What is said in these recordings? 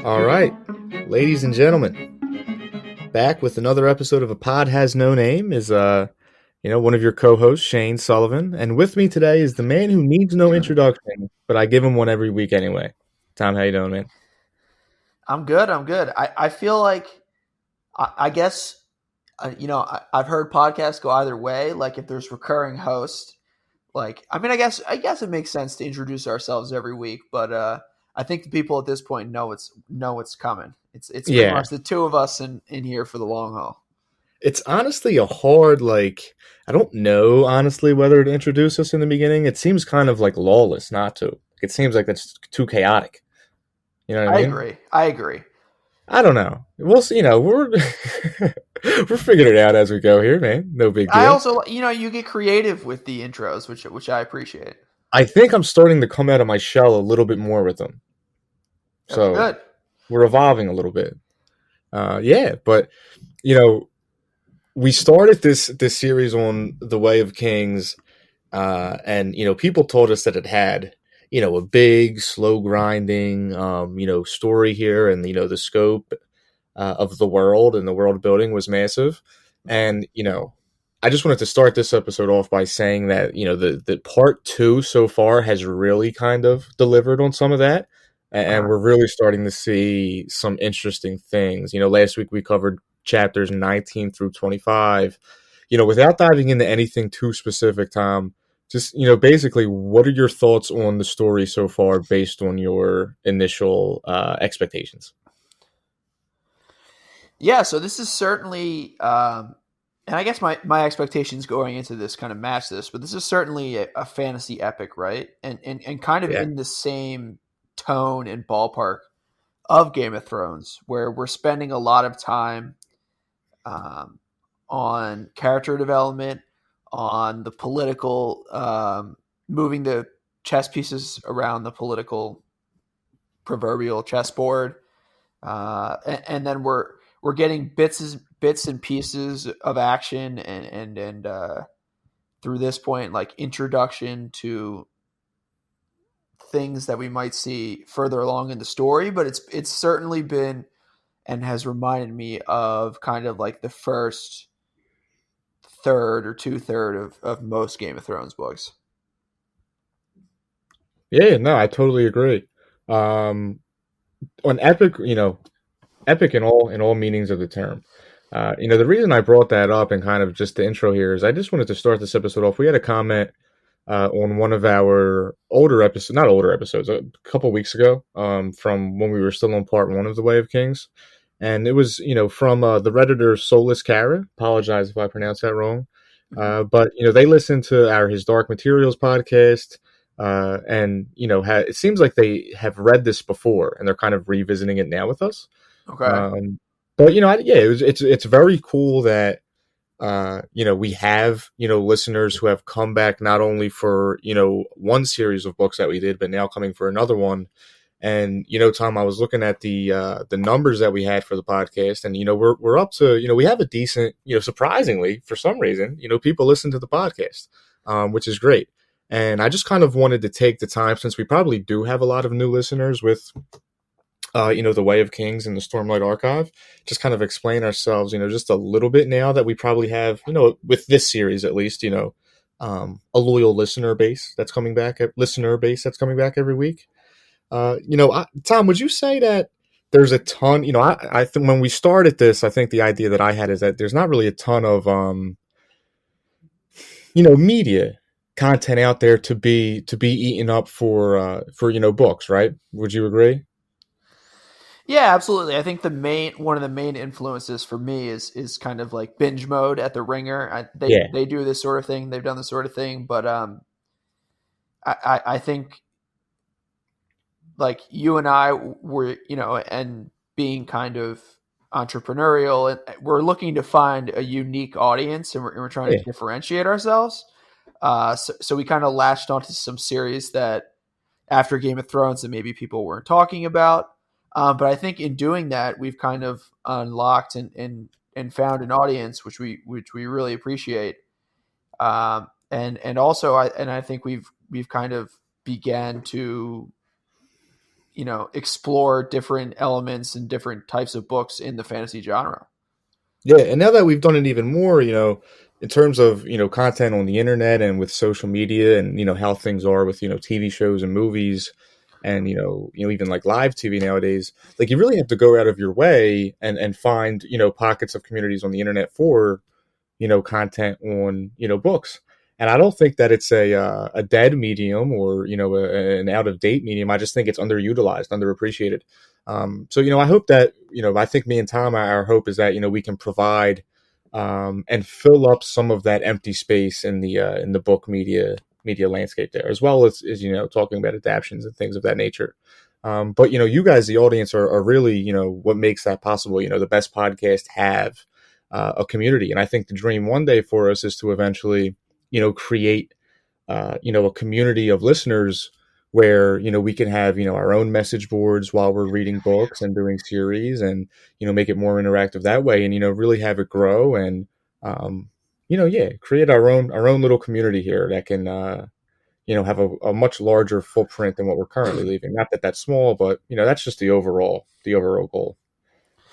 All right, ladies and gentlemen, back with another episode of A Pod Has No Name is one of your co-hosts, Shane Sullivan, and with me today is the man who needs no introduction, but I give him one every week anyway. Tom, how you doing, man? I'm good. I feel like I guess I've heard podcasts go either way. Like if there's recurring host, I guess it makes sense to introduce ourselves every week, but I think the people at this point know it's coming. It's pretty Yeah, much the two of us in here for the long haul. it's honestly a hard I don't know honestly whether to introduce us in the beginning. It seems kind of like lawless not to. It seems like that's too chaotic. You know what I I mean? agree. I agree. I don't know. We'll see. We're we're figuring it out as we go here, man. No big I deal. also, you get creative with the intros, which I appreciate. I think I'm starting to come out of my shell a little bit more with them. That's So good. we're evolving a little bit. Yeah, but you know, we started this series on the Way of Kings, and people told us that it had a big, slow grinding, story here, and the scope of the world and the world building was massive, and I just wanted to start this episode off by saying that the part two so far has really kind of delivered on some of that, and we're really starting to see some interesting things. Last week we covered chapters 19 through 25. Without diving into anything too specific, Tom, just basically, what are your thoughts on the story so far based on your initial expectations? Yeah, so this is certainly, and I guess my expectations going into this kind of match this, but this is certainly a fantasy epic, right? And kind of Yeah. in the same tone and ballpark of Game of Thrones, where we're spending a lot of time um, on character development, on the political, moving the chess pieces around the political proverbial chessboard, and then we're getting bits and pieces of action and through this point, like introduction to things that we might see further along in the story. But it's certainly been and has reminded me of kind of like the first third or two-third of most Game of Thrones books. Yeah, no, I totally agree. Um, on epic, epic in all meanings of the term. The reason I brought that up and kind of just the intro here is I just wanted to start this episode off. We had a comment on one of our older episodes, not older episodes, a couple weeks ago, from when we were still on part one of the Way of Kings, and it was from the redditor Soulless Kara. Apologize if I pronounced that wrong, but they listened to our His Dark Materials podcast. And it seems like they have read this before, and they're kind of revisiting it now with us. Okay. But yeah, it's very cool that we have listeners who have come back not only for one series of books that we did, but now coming for another one. And Tom, I was looking at the numbers that we had for the podcast, and we're up to we have a decent surprisingly for some reason people listen to the podcast, which is great. And I just kind of wanted to take the time, since we probably do have a lot of new listeners with the Way of Kings and the Stormlight Archive, just kind of explain ourselves, just a little bit now that we probably have, with this series at least, a loyal listener base that's coming back every week. Tom, would you say that there's a ton, I think when we started this, I think the idea that I had is that there's not really a ton of, media content out there to be eaten up for books, right? Would you agree? Yeah, absolutely. I think one of the main influences for me is kind of like binge mode at the Ringer. Yeah. They do this sort of thing. They've done this sort of thing, but I think like you and I were and being kind of entrepreneurial, and we're looking to find a unique audience, and we're trying to Yeah. differentiate ourselves. So we kind of latched onto some series that after Game of Thrones that maybe people weren't talking about. But I think in doing that, we've kind of unlocked and found an audience which we really appreciate. And also I think we've kind of began to explore different elements and different types of books in the fantasy genre. Yeah, and now that we've done it even more, in terms of, content on the internet and with social media and, how things are with, TV shows and movies and, even like live TV nowadays, like you really have to go out of your way and find, pockets of communities on the internet for, content on, books. And I don't think that it's a dead medium or, an out of date medium. I just think it's underutilized, underappreciated. So, I hope that, I think me and Tom, our hope is that, we can provide and fill up some of that empty space in the book media landscape there, as well as talking about adaptions and things of that nature. But, you guys, the audience are really, what makes that possible. The best podcasts have a community. And I think the dream one day for us is to eventually, create, a community of listeners where, we can have, our own message boards while we're reading books and doing series and, make it more interactive that way and, really have it grow and, create our own little community here that can, have a much larger footprint than what we're currently leaving. Not that that's small, but, that's just the overall goal.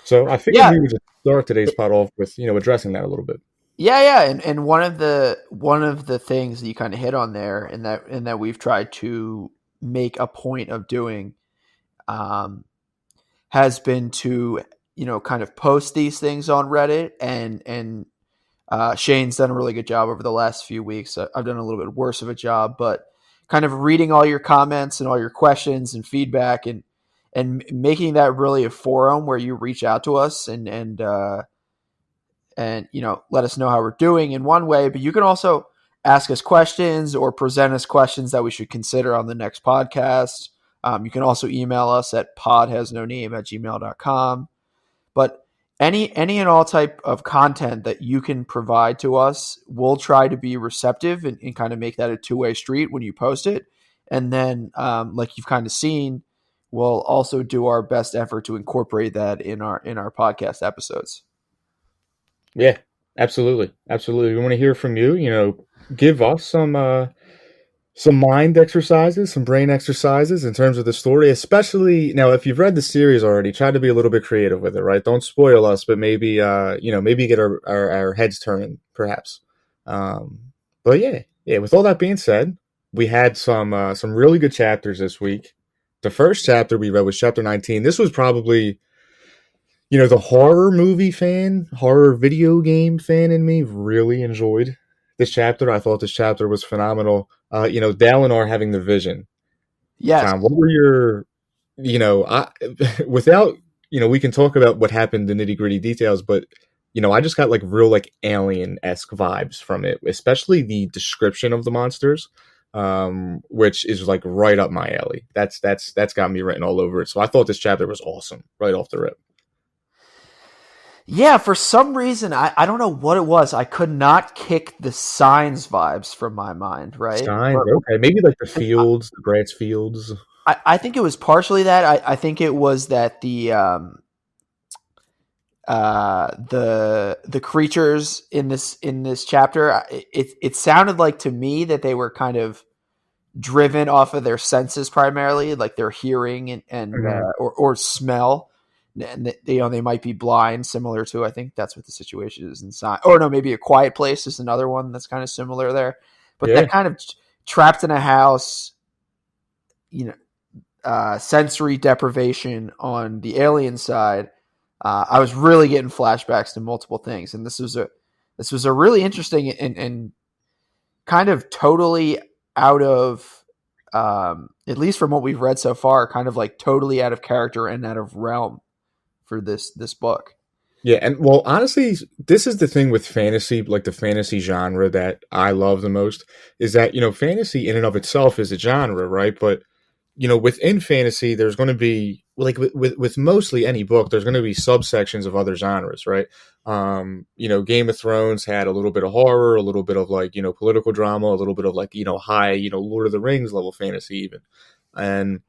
So I figured Yeah, we would just start today's pod off with, addressing that a little bit. yeah, and one of the things that you kind of hit on there, and that we've tried to make a point of doing, um, has been to kind of post these things on Reddit, and Shane's done a really good job over the last few weeks. I've done a little bit worse of a job, but kind of reading all your comments and all your questions and feedback, and making that really a forum where you reach out to us and let us know how we're doing in one way, but you can also ask us questions or present us questions that we should consider on the next podcast. You can also email us at podhasnoname@gmail.com. But any and all type of content that you can provide to us, we'll try to be receptive and kind of make that a two-way street when you post it. And then, like you've kind of seen, we'll also do our best effort to incorporate that in our podcast episodes. Yeah, absolutely. Absolutely. We want to hear from you, give us some mind exercises, some brain exercises in terms of the story, especially now if you've read the series already, try to be a little bit creative with it, right? Don't spoil us, but maybe maybe get our heads turning perhaps. But yeah, with all that being said, we had some really good chapters this week. The first chapter we read was chapter 19. This was probably the horror video game fan in me really enjoyed this chapter. I thought this chapter was phenomenal. Dalinar having the vision. Yes. Tom, what were your, without, we can talk about what happened, the nitty gritty details, but, I just got like real, like alien-esque vibes from it, especially the description of the monsters, which is like right up my alley. That's got me written all over it. So I thought this chapter was awesome right off the rip. Yeah, for some reason, I don't know what it was. I could not kick the signs vibes from my mind, right? Signs, okay. Maybe like the fields, the grass fields. I think it was partially that. I think it was that the creatures in this chapter, it sounded like to me that they were kind of driven off of their senses primarily, like their hearing and or smell. And they might be blind, similar to, I think that's what the situation is inside. Or no, maybe A Quiet Place is another one that's kind of similar there. But that kind of trapped in a house, sensory deprivation on the alien side. I was really getting flashbacks to multiple things, and this was a really interesting and kind of totally out of, at least from what we've read so far, kind of like totally out of character and out of realm for this book. Yeah, and well, honestly, this is the thing with fantasy, like the fantasy genre that I love the most, is that, fantasy in and of itself is a genre, right? But, within fantasy, there's going to be, like with mostly any book, there's going to be subsections of other genres, right? Game of Thrones had a little bit of horror, a little bit of like, political drama, a little bit of like, high, Lord of the Rings level fantasy even. And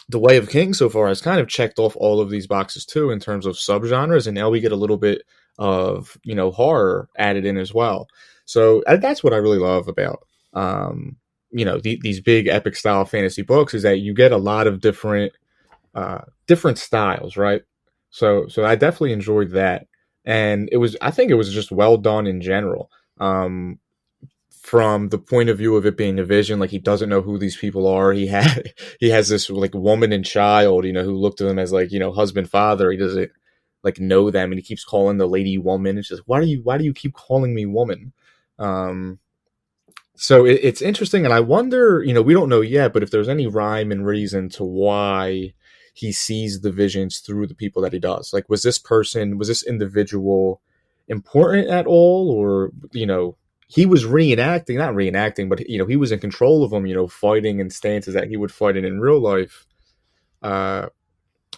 The Way of Kings so far has kind of checked off all of these boxes too in terms of subgenres, and now we get a little bit of horror added in as well. So that's what I really love about these big epic style fantasy books is that you get a lot of different styles, right? So I definitely enjoyed that, and I think it was just well done in general. From the point of view of it being a vision, like he doesn't know who these people are. He has this like woman and child, who looked at him as like husband father. He doesn't like know them, and he keeps calling the lady woman. It's just why do you keep calling me woman? Um, so it's interesting, and I wonder, we don't know yet, but if there's any rhyme and reason to why he sees the visions through the people that he does. Like, was this individual important at all, or he was reenacting, not reenacting, but he was in control of them, fighting in stances that he would fight in real life. Uh,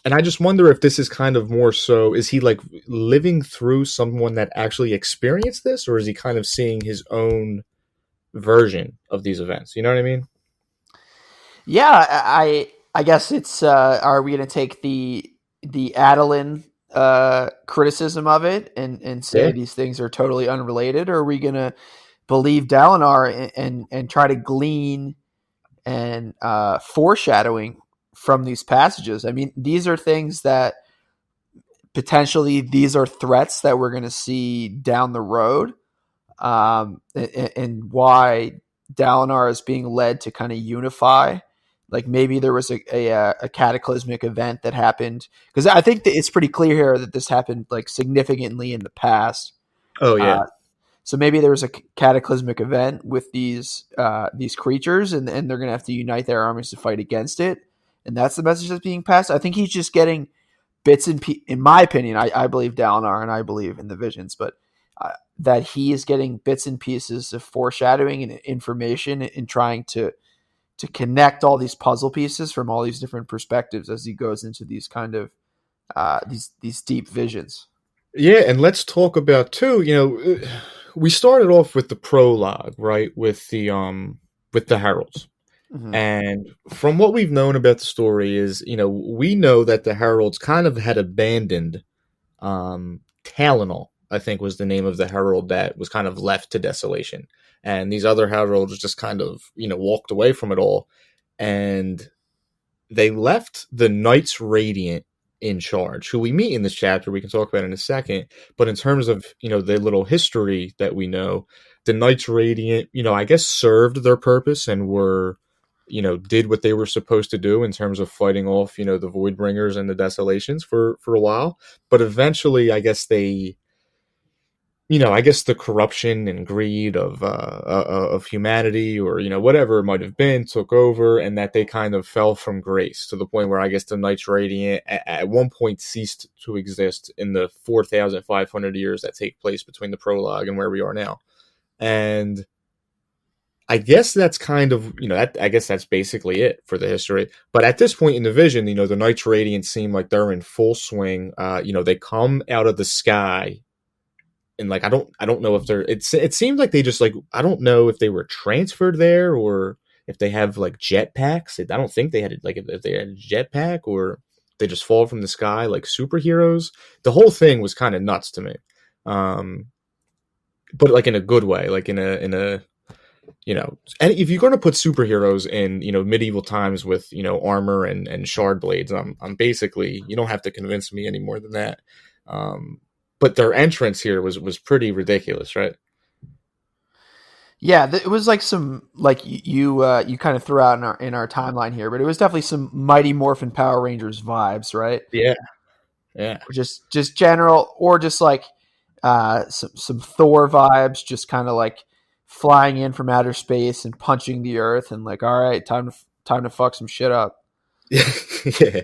and I just wonder if this is kind of more so, is he like living through someone that actually experienced this, or is he kind of seeing his own version of these events? You know what I mean? Yeah, I guess it's are we going to take the Adeline criticism of it and say Yeah. these things are totally unrelated, or are we going to believe Dalinar and try to glean and foreshadowing from these passages? I mean, these are things that potentially these are threats that we're going to see down the road, and why Dalinar is being led to kind of unify. Like maybe there was a cataclysmic event that happened, because I think that it's pretty clear here that this happened like significantly in the past. Oh yeah. Uh, so maybe there was a cataclysmic event with these creatures, and they're going to have to unite their armies to fight against it, and that's the message that's being passed. I think he's just getting bits and in my opinion, I believe Dalinar and I believe in the visions, but that he is getting bits and pieces of foreshadowing and information and trying to connect all these puzzle pieces from all these different perspectives as he goes into these kind of these deep visions. Yeah, and let's talk about too. We started off with the prologue, right? With the heralds. Mm-hmm. And from what we've known about the story is, we know that the heralds kind of had abandoned Talonal, I think was the name of the herald that was kind of left to desolation. And these other heralds just kind of, walked away from it all. And they left the Knights Radiant in charge, who we meet in this chapter. We can talk about in a second. But in terms of, the little history that we know, the Knights Radiant, I guess served their purpose and were, did what they were supposed to do in terms of fighting off, the Voidbringers and the Desolations for a while. But eventually, I guess the corruption and greed of humanity, or whatever it might have been, took over, and that they kind of fell from grace to the point where I guess the Knights Radiant at one point ceased to exist in the 4,500 years that take place between the prologue and where we are now. And I guess that's kind of I guess that's basically it for the history. But at this point in the vision, the Knights Radiant seem like they're in full swing. They come out of the sky, and like I don't know if it seems like they just like, I don't know if they were transferred there or if they have like jetpacks. I don't think they had like, if they had a jetpack, or they just fall from the sky like superheroes. The whole thing was kind of nuts to me, but like in a good way, like in a and if you're going to put superheroes in medieval times with armor and shard blades, I'm basically, you don't have to convince me any more than that. But their entrance here was pretty ridiculous, right? Yeah, it was like some like you kind of threw out in our timeline here, but it was definitely some Mighty Morphin Power Rangers vibes, right? Yeah, yeah. Or just general, or just like some Thor vibes, just kind of like flying in from outer space and punching the earth, and like, all right, time to fuck some shit up. Yeah.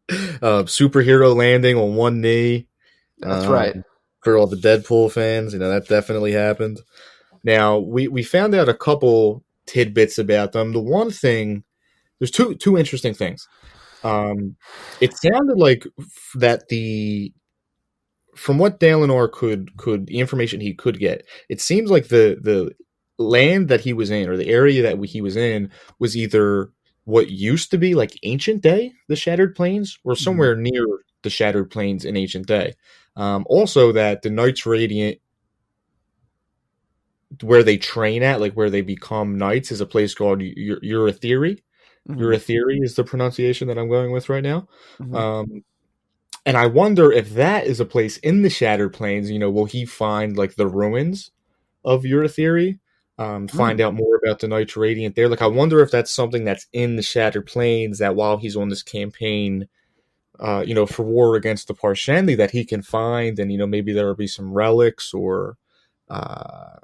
Superhero landing on one knee. That's right. For all the Deadpool fans, that definitely happened. Now we found out a couple tidbits about them. The one thing, there's two interesting things. It sounded like that from what Dalinar could the information he could get, it seems like the land that he was in, or the area that he was in, was either what used to be like ancient day, the Shattered Plains, or Mhm. somewhere near the Shattered Plains in ancient day. Also, that the Knights Radiant, where they train at, like where they become knights, is a place called Urathiri. Hmm. Urathiri is the pronunciation that I'm going with right now. Hmm. Um, and I wonder if that is a place in the Shattered Plains. Will he find like the ruins of Urathiri? Find Mm. out more about the Knights Radiant there. Like, I wonder if that's something that's in the Shattered Plains that while he's on this campaign, for war against the Parshendi, that he can find, and maybe there will be some relics or uh,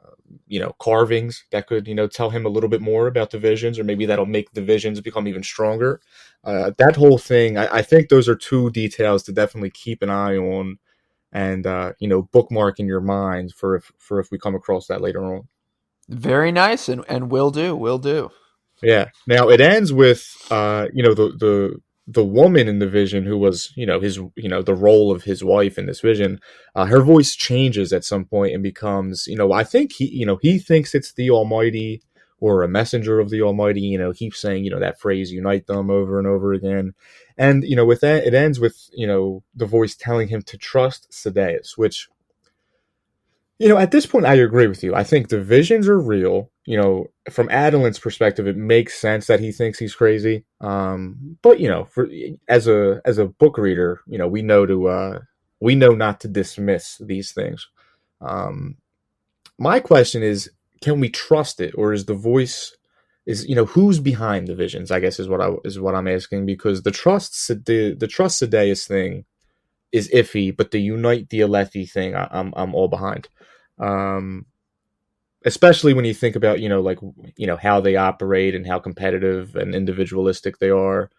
carvings that could, tell him a little bit more about the visions, or maybe that'll make the visions become even stronger. That whole thing, I think those are two details to definitely keep an eye on, and bookmark in your mind for if we come across that later on. Very nice, and will do, will do. Yeah. Now it ends with the woman in the vision who was his the role of his wife in this vision. Her voice changes at some point and becomes I think he thinks it's the Almighty or a messenger of the Almighty. Keeps saying that phrase "unite them" over and over again. And with that it ends with the voice telling him to trust Sadeas, which at this point, I agree with you. I think the visions are real. From Adelin's perspective, it makes sense that he thinks he's crazy. But for as a book reader, we know not to dismiss these things. Um, my question is, can we trust it, or is the voice who's behind the visions? I guess is what I'm asking, because the trust Sadeas thing is iffy, but the unite the Alethi thing, I'm all behind. Um, Especially when you think about like how they operate and how competitive and individualistic they are.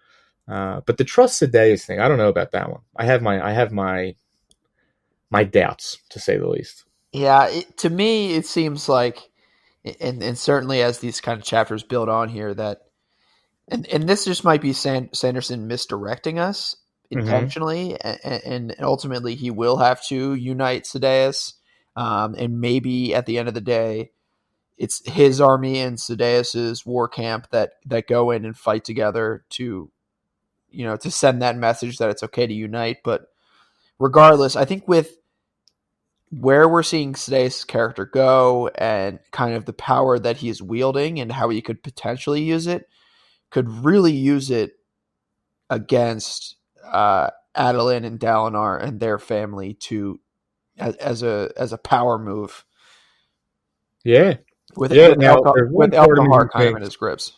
But the trust Sadeas thing, I don't know about that one. I have my doubts, to say the least. Yeah, to me, it seems like, and certainly as these kind of chapters build on here, that and this just might be Sanderson misdirecting us Hmm. intentionally, and ultimately he will have to unite Sadeas, and maybe at the end of the day, it's his army and Sadeas's war camp that go in and fight together to to send that message that it's okay to unite. But regardless, I think with where we're seeing Sadeas' character go and kind of the power that he's wielding and how he could potentially use it, could really use it against Adolin and Dalinar and their family to as a power move Yeah, with yeah. Now there's with one part of me Elkahar who kind of in thinks, his grips.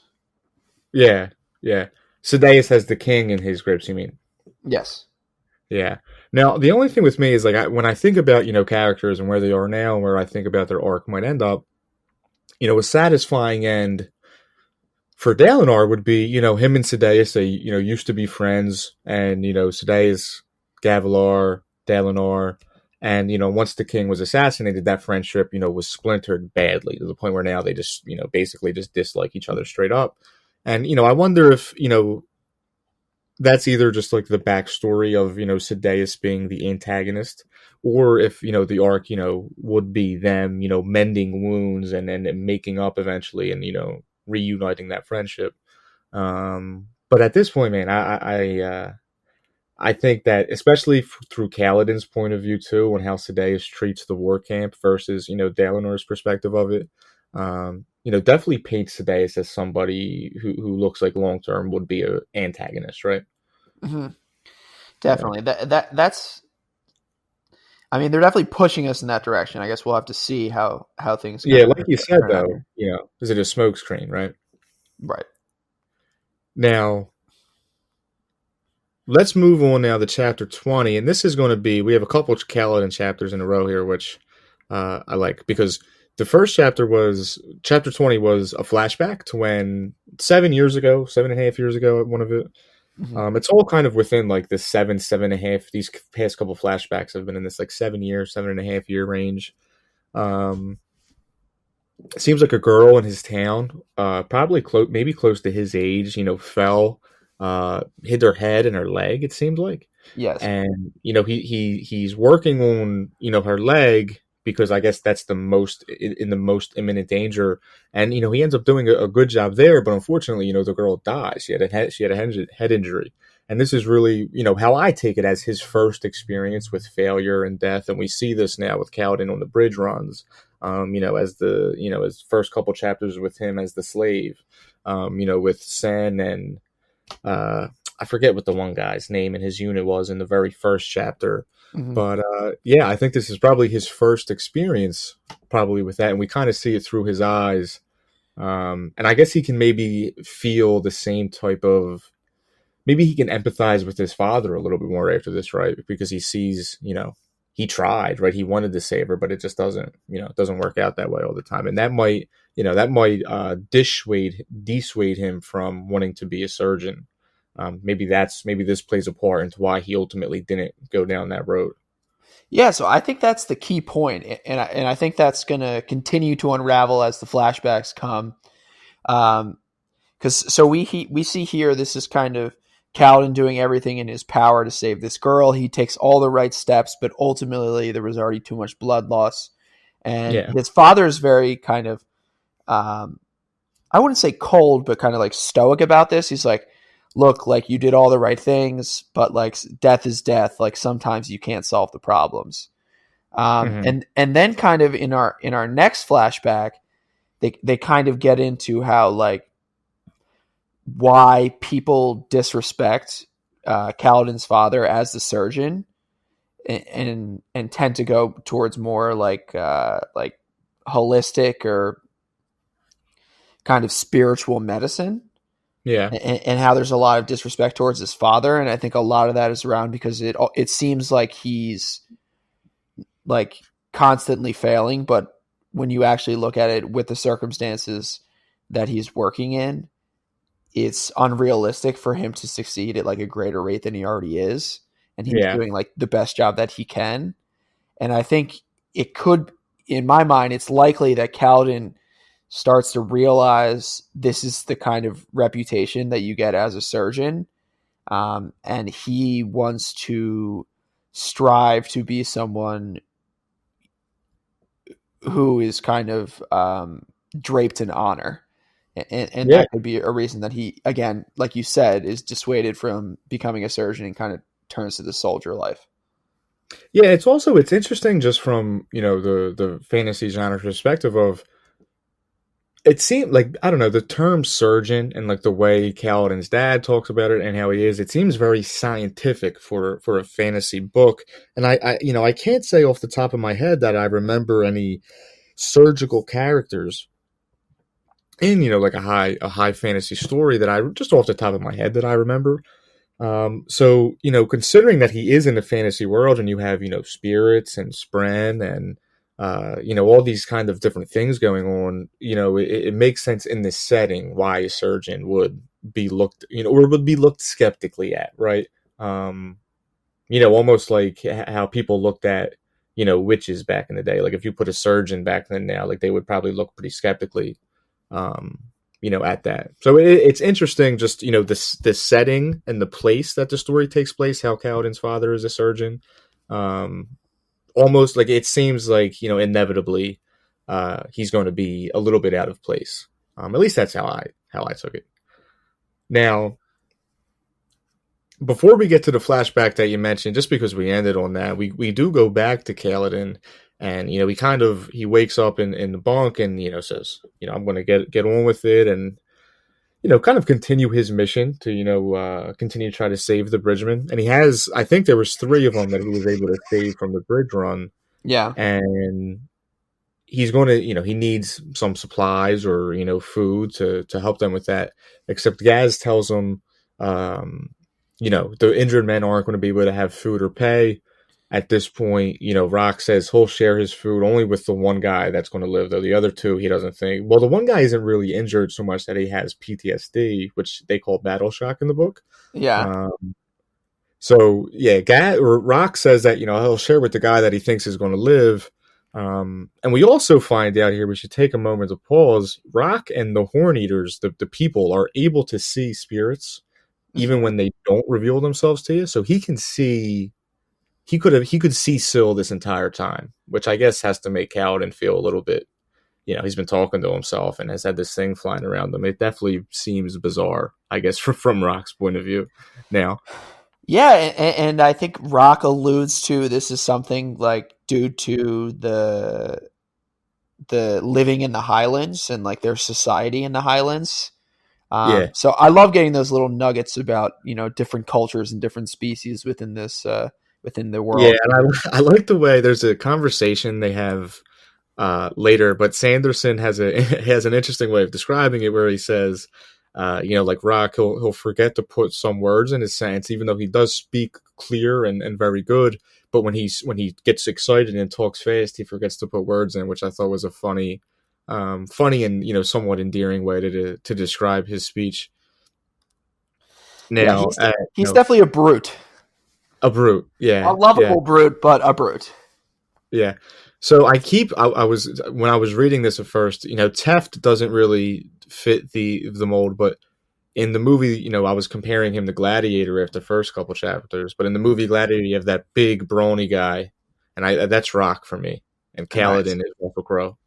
yeah, yeah. Sadeas has the king in his grips. You mean? Yes. Yeah. Now the only thing with me is like when I think about characters and where they are now, and where I think about their arc might end up, a satisfying end for Dalinar would be, him and Sadeas, they, used to be friends, and, Sadeas, Gavilar, Dalinar, and, once the king was assassinated, that friendship, was splintered badly to the point where now they just, basically just dislike each other straight up. And, I wonder if, that's either just like the backstory of, Sadeas being the antagonist, or if, the arc, would be them, mending wounds and making up eventually, and, reuniting that friendship. But at this point, man, I think that especially through Kaladin's point of view too, and how Sadeas treats the war camp versus Dalinar's perspective of it, definitely paints Sadeas as somebody who looks like long term would be a antagonist, right? Hmm. Yeah, Definitely. That's. I mean, they're definitely pushing us in that direction. I guess we'll have to see how things kind yeah. of Like you said turn out though, here. is it a smokescreen, right? Right. Now let's move on now to chapter 20, and this is going to be, we have a couple of Kaladin chapters in a row here, which I like, because the first chapter 20 was a flashback to when 7 years ago, 7.5 years ago, one of it. Hmm. It's all kind of within like the 7.5. These past couple flashbacks have been in this like 7 year, 7.5 year range. Um, it seems like a girl in his town, probably maybe close to his age, fell, hit her head and her leg. It seemed like, Yes. and he's working on her leg, because I guess that's the most in the most imminent danger, and he ends up doing a good job there. But unfortunately, the girl dies. She had a head injury, and this is really how I take it as his first experience with failure and death, and we see this now with Kaladin on the bridge runs. as the, his first couple chapters with him as the slave, with Sen and, uh, I forget what the one guy's name in his unit was in the very first chapter. Mhm. But yeah, I think this is probably his first experience, probably with that, and we kind of see it through his eyes. And I guess he can maybe feel the same type of, maybe he can empathize with his father a little bit more after this, right? Because he sees, he tried, right? He wanted to save her, but it just doesn't, it doesn't work out that way all the time. And that might dissuade him from wanting to be a surgeon. Maybe this plays a part into why he ultimately didn't go down that road. Yeah, so I think that's the key point, and I think that's going to continue to unravel as the flashbacks come. Because we see here, this is kind of Kaladin doing everything in his power to save this girl. He takes all the right steps, but ultimately there was already too much blood loss, and Yeah, his father is very kind of um, I wouldn't say cold, but kind of like stoic about this. He's like, look, like you did all the right things, but like death is death. Like sometimes you can't solve the problems. hmm, And then kind of in our next flashback, they kind of get into how like why people disrespect Kaladin's father as the surgeon and tend to go towards more like holistic or kind of spiritual medicine yeah, and how there's a lot of disrespect towards his father, and I think a lot of that is around because it seems like he's like constantly failing, but when you actually look at it with the circumstances that he's working in, it's unrealistic for him to succeed at like a greater rate than he already is, and he's yeah, doing like the best job that he can. And I think it could, in my mind, it's likely that Kaladin starts to realize this is the kind of reputation that you get as a surgeon. And he wants to strive to be someone who is kind of draped in honor. And yeah. that could be a reason that he, again, like you said, is dissuaded from becoming a surgeon and kind of turns to the soldier life. Yeah, it's interesting just from, the fantasy genre perspective of, it seemed like, I don't know, the term surgeon and like the way Kaladin's dad talks about it and how he is, it seems very scientific for a fantasy book. And I can't say off the top of my head that I remember any surgical characters in, like a high fantasy story that I just off the top of my head that I remember. So, considering that he is in the fantasy world and you have, spirits and spren and, all these kind of different things going on, it makes sense in this setting why a surgeon would be looked, or would be looked skeptically at, right? Um, almost like how people looked at, witches back in the day. Like if you put a surgeon back then now, like they would probably look pretty skeptically, um, at that. So it's interesting, just this setting and the place that the story takes place. How Kaladin's father is a surgeon, um, almost like it seems like inevitably, he's going to be a little bit out of place. At least that's how I took it. Now, before we get to the flashback that you mentioned, just because we ended on that, we do go back to Kaladin, and he wakes up in the bunk and says, I'm going to get on with it, and kind of continue his mission to, continue to try to save the bridgeman. And he has, I think there was three of them that he was able to save from the bridge run, Yeah. and he's going to, he needs some supplies or, food to help them with that. Except Gaz tells him, the injured men aren't going to be able to have food or pay. At this point, Rock says he'll share his food only with the one guy that's going to live, though the other two he doesn't think. Well, the one guy isn't really injured so much that he has PTSD, which they call battle shock in the book. Yeah. Um, so yeah, Rock says that he'll share with the guy that he thinks is going to live. And we also find out here, we should take a moment to pause. Rock and the Horn Eaters, the people, are able to see spirits even Mhm. when they don't reveal themselves to you. So he can see, he could see Syl this entire time, which I guess has to make Kaladin feel a little bit, he's been talking to himself and has had this thing flying around him. It definitely seems bizarre, I guess, from Rock's point of view now. Yeah, and I think Rock alludes to this is something like due to the living in the Highlands and like their society in the Highlands. Yeah. So I love getting those little nuggets about different cultures and different species within this within the Yeah, world. and I like the way there's a conversation they have later, but Sanderson has a has an interesting way of describing it where he says, like Rock, he'll forget to put some words in his sentence, even though he does speak clear and very good. But when he gets excited and talks fast, he forgets to put words in, which I thought was a funny and somewhat endearing way to describe his speech. Yeah, Now, he's definitely a brute, a brute, a yeah, yeah. lovable brute, but a brute. Yeah. So I was when I was reading this at first, Teft doesn't really fit the mold, but in the movie, I was comparing him to Gladiator after the first couple chapters, but in the movie Gladiator, you have that big brawny guy, and I that's Rock for me, and Nice. Kaladin is Russell Crowe.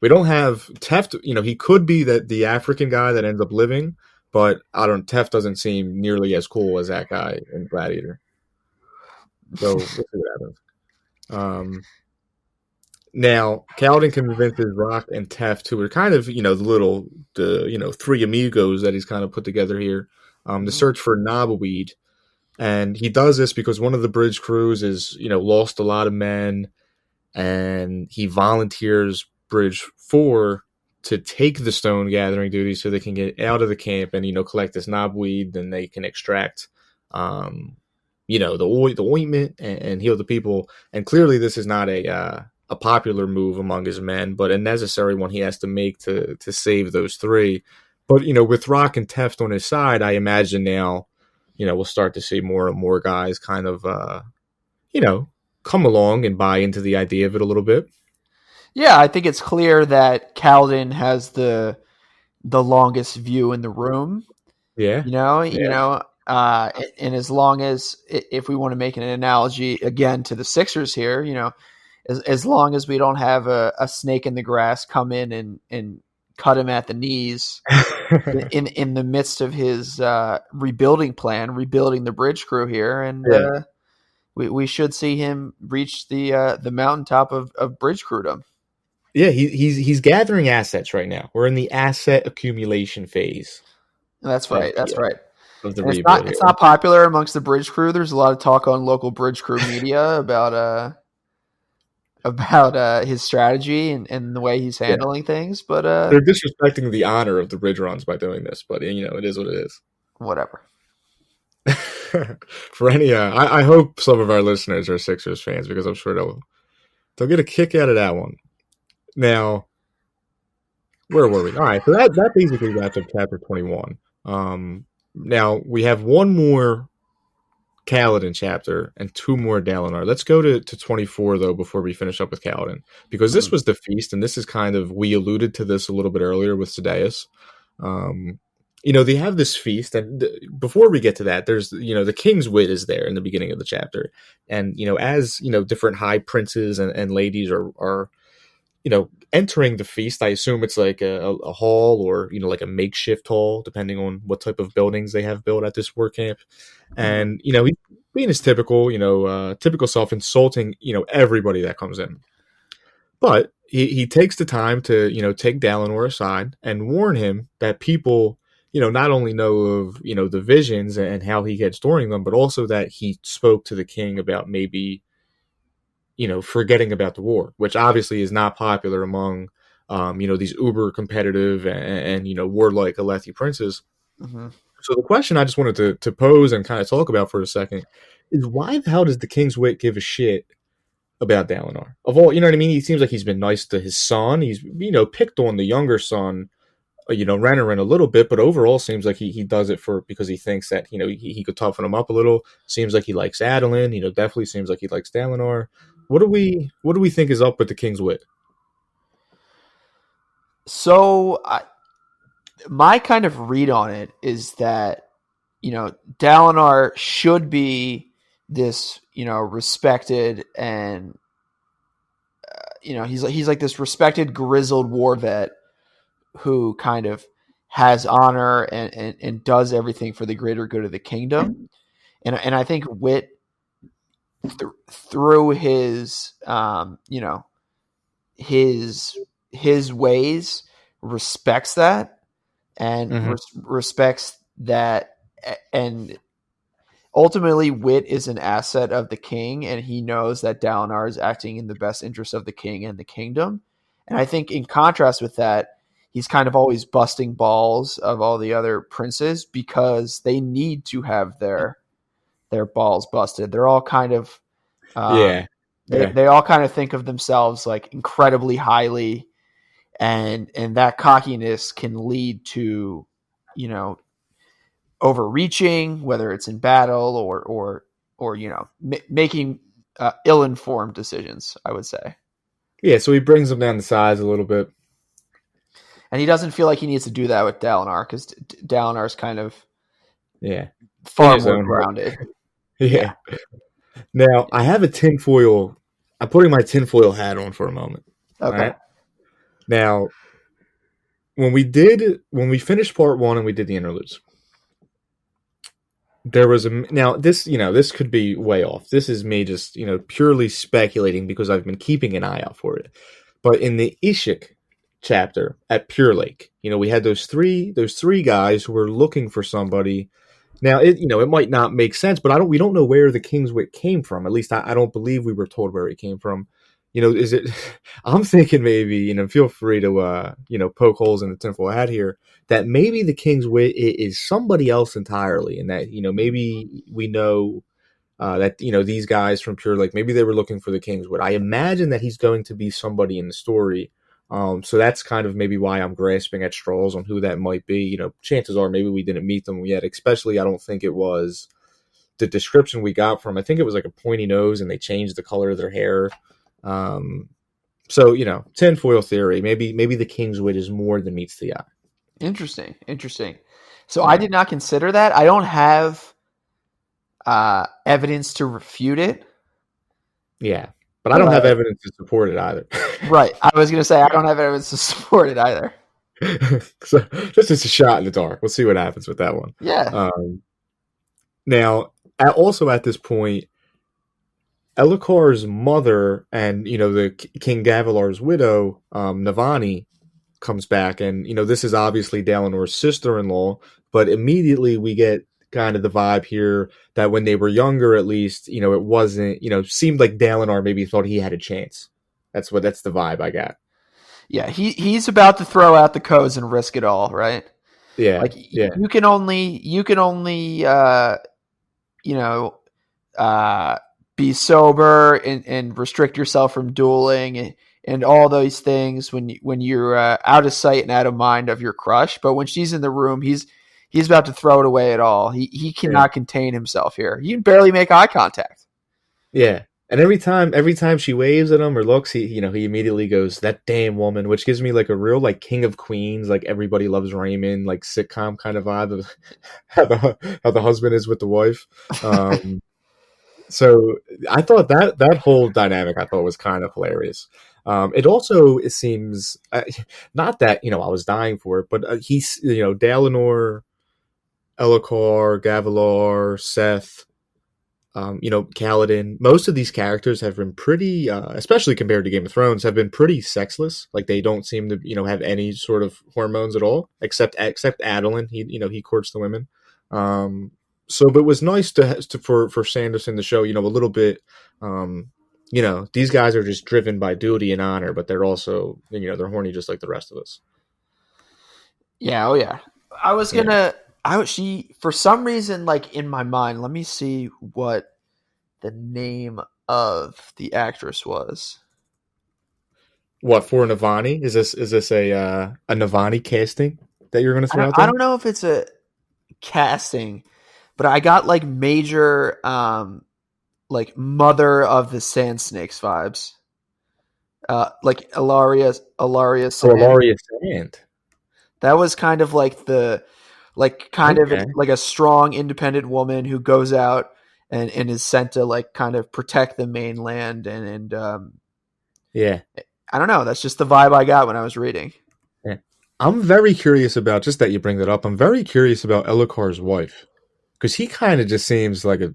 We don't have Teft, he could be the African guy that ends up living, but I don't Teft doesn't seem nearly as cool as that guy in Gladiator. So we'll see what happens. Now, Kaladin convinces Rock and Teft, who are kind of, the three amigos that he's kind of put together here, to Mhm. search for knobweed. And he does this because one of the bridge crews is, lost a lot of men, and he volunteers Bridge 4 to take the stone gathering duty so they can get out of the camp and, collect this knobweed, and they can extract, the ointment and heal the people. And clearly, this is not a popular move among his men, but a necessary one he has to make to save those three. But with Rock and Teft on his side, I imagine now, we'll start to see more and more guys kind of, you know, come along and buy into the idea of it a little bit. Yeah, I think it's clear that Kaladin has the longest view in the room. Yeah, yeah, And as long as if we want to make an analogy again to the Sixers here, as long as we don't have a snake in the grass come in and cut him at the knees in the midst of his rebuilding plan, rebuilding the bridge crew here, and yeah. we should see him reach the mountaintop of bridge crewdom. Yeah, he's gathering assets right now. We're in the asset accumulation phase That's of right. the That's right. of the And rebuild it's here. not popular amongst the bridge crew. There's a lot of talk on local bridge crew media about his strategy and the way he's Yeah, handling things, but they're disrespecting the honor of the bridge runs by doing this, but it is what it is. whatever. For any, I hope some of our listeners are Sixers fans because I'm sure they'll get a kick out of that one. Now, where were we? All right, so that basically wraps up chapter 21. Now we have one more Kaladin chapter and two more Dalinar. Let's go to 24 though before we finish up with Kaladin, because this Mhm. was the feast, and this is kind of we alluded to this a little bit earlier with Sadeas. Um, they have this feast, and before we get to that, there's the king's wit is there in the beginning of the chapter, and as different high princes and ladies are entering the feast. I assume it's like a hall or like a makeshift hall, depending on what type of buildings they have built at this war camp. Mhm. And he's being his typical typical self, insulting everybody that comes in. But he takes the time to take Dalinar aside and warn him that people not only know of the visions and how he gets during them, but also that he spoke to the king about maybe forgetting about the war, which obviously is not popular among, these uber competitive and warlike Alethi princes. Mhm. So the question I just wanted to pose and kind of talk about for a second is why the hell does the King's Wit give a shit about Dalinar? Of all, you know what I mean? He seems like he's been nice to his son. He's, picked on the younger son, Renarin a little bit, but overall seems like he does it because he thinks that, he could toughen him up a little. Seems like he likes Adolin, definitely seems like he likes Dalinar. What do we think is up with the King's Wit? So my kind of read on it is that Dalinar should be this respected and he's like this respected grizzled war vet who kind of has honor and does everything for the greater good of the kingdom. And I think Wit through his his his ways respects that and Hmm. respects that, and ultimately wit is an asset of the king, and he knows that Dalinar is acting in the best interest of the king and the kingdom. And I think in contrast with that, he's kind of always busting balls of all the other princes because they need to have their balls busted. They're all kind of Yeah. Yeah. they all kind of think of themselves like incredibly highly, and that cockiness can lead to, you know, overreaching, whether it's in battle or you know, making ill-informed decisions, I would say. Yeah. So he brings them down to size a little bit. And he doesn't feel like he needs to do that with Dalinar because Dalinar's kind of Yeah. In far his more own grounded. right. Yeah. Yeah. Now I have a tinfoil. I'm putting my tinfoil hat on for a moment. All Okay. right. Now, when we finished part one and we did the interludes, there was a now this this could be way off. This is me just purely speculating because I've been keeping an eye out for it. But in the Ishik chapter at Pure Lake, we had those three guys who were looking for somebody. Now it might not make sense, but we don't know where the King's Wit came from. At least I don't believe we were told where it came from. Is it? I'm thinking maybe feel free to poke holes in the tinfoil hat here, that maybe the King's Wit is somebody else entirely, and that maybe we know that these guys from Pure Lake, maybe they were looking for the King's Wit. I imagine that he's going to be somebody in the story. So that's kind of maybe why I'm grasping at straws on who that might be. Chances are maybe we didn't meet them yet. Especially, I don't think it was the description we got from. I think it was like a pointy nose, and they changed the color of their hair. Um, so tinfoil theory. Maybe the King's Wit is more than meets the eye. Interesting. So I Yeah, did not consider that. I don't have evidence to refute it. yeah, but I don't have But evidence to support it either. right, I was going to say I don't have evidence to support it either. So this is a shot in the dark. We'll see what happens with that one. Yeah. Now, also at this point, Elikar's mother and the King Gavilar's widow, Navani, comes back, and this is obviously Dalinor's sister-in-law. But immediately we get kind of the vibe here that when they were younger, at least, it wasn't. Seemed like Dalinar maybe thought he had a chance. That's the vibe I got. Yeah, he's about to throw out the codes and risk it all, right? Yeah, Like yeah, you can only you know be sober and restrict yourself from dueling and all those things when you're out of sight and out of mind of your crush. But when she's in the room, he's about to throw it away at all. He yeah. cannot contain himself here. He can barely make eye contact. Yeah. And every time she waves at him or looks, he immediately goes, "That damn woman," which gives me like a real like King of Queens, like Everybody Loves Raymond, like sitcom kind of vibe of how the husband is with the wife. So I thought that whole dynamic I thought was kind of hilarious. It seems not that I was dying for it, but he's Dalinar, Elhokar, Gavilar, Seth, Kaladin. Most of these characters have been pretty, especially compared to Game of Thrones, have been pretty sexless. Like they don't seem to, have any sort of hormones at all, except Adolin. He courts the women. So, but it was nice for Sanderson to show, a little bit. These guys are just driven by duty and honor, but they're also, they're horny just like the rest of us. Yeah, oh yeah. I was Yeah. gonna. She for some reason like in my mind. Let me see what the name of the actress was. What for Navani? Is this a Navani casting that you're going to I throw don't, out I there? don't know if it's a casting, but I got like major like Mother of the Sand Snakes vibes. Like Ilaria Oh, Sand. Alaria Sand. That was kind of like the like kind of Okay. like a strong independent woman who goes out and is sent to like kind of protect the mainland and Yeah. I don't know, that's just the vibe I got when I was reading. Yeah. I'm very curious about, just that you bring that up. I'm very curious about Elikar's wife, because he kind of just seems like a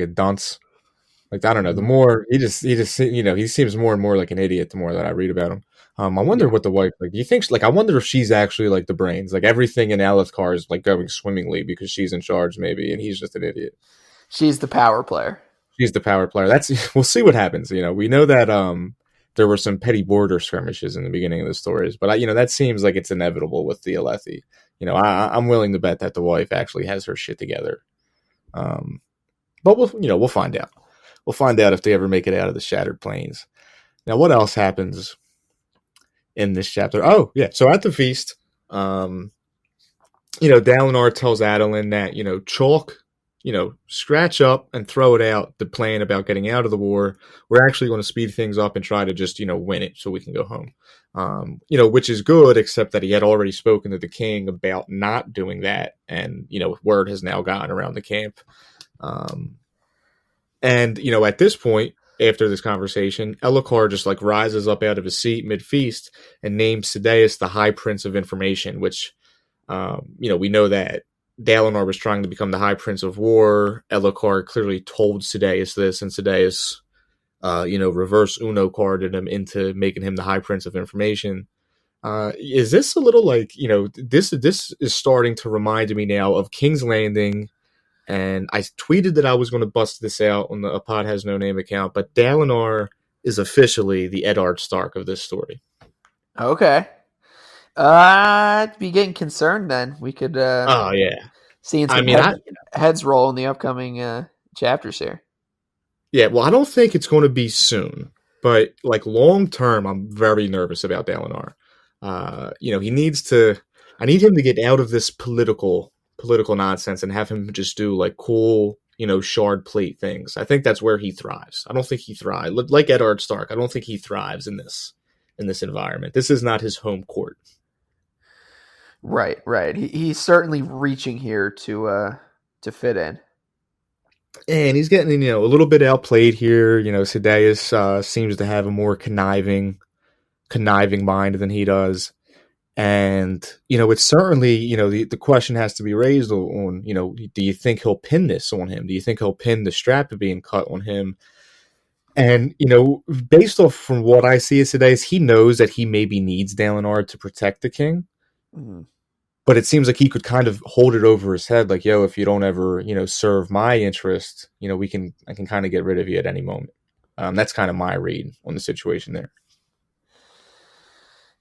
dunce. Like I don't know. The Mhm. more he just he seems more and more like an idiot. The more that I read about him. I wonder Yeah, what the wife like. Do you think like I wonder if she's actually like the brains, like everything in Alethkar is like going swimmingly because she's in charge, maybe, and he's just an idiot. she's the power player. She's the power player. That's we'll see what happens. We know that there were some petty border skirmishes in the beginning of the stories, but that seems like it's inevitable with the Alethi. I'm willing to bet that the wife actually has her shit together. Um, but we'll find out. We'll find out if they ever make it out of the Shattered Plains. Now, what else happens in this chapter? Oh, yeah. So at the feast, Dalinar tells Adolin that, chalk, scratch up and throw it out the plan about getting out of the war. We're actually going to speed things up and try to just, win it so we can go home. Which is good, except that he had already spoken to the king about not doing that. And, word has now gotten around the camp. At this point, after this conversation, Elhokar just like rises up out of his seat mid-feast and names Sadeas the High Prince of Information, which we know that Dalinar was trying to become the High Prince of War. Elhokar clearly told Sadeas this, and Sadeas, reverse Uno carded him into making him the High Prince of Information. Is this a little like, this is starting to remind me now of King's Landing, and I tweeted that I was going to bust this out on the A Pod Has No Name account, but Dalinar is officially the Eddard Stark of this story. Okay. I'd be getting concerned then. We could Oh, yeah. seeing I some mean, heads roll in the upcoming chapters here. yeah, well, I don't think it's going to be soon, but like long term, I'm very nervous about Dalinar. He needs to. I need him to get out of this political nonsense and have him just do like cool, shard plate things. I think that's where he thrives. I don't think he thrives like Eddard Stark. I don't think he thrives in this environment. This is not his home court. Right, right. He's certainly reaching here to fit in. And he's getting, a little bit outplayed here. Sadeas seems to have a more conniving mind than he does. And, it's certainly, the question has to be raised on, do you think he'll pin this on him? Do you think he'll pin the strap of being cut on him? And, based off from what I see of Sadeas, he knows that he maybe needs Dalinar to protect the king. Mm-hmm. But it seems like he could kind of hold it over his head, like, yo, if you don't ever, serve my interest, I can kind of get rid of you at any moment. That's kind of my read on the situation there.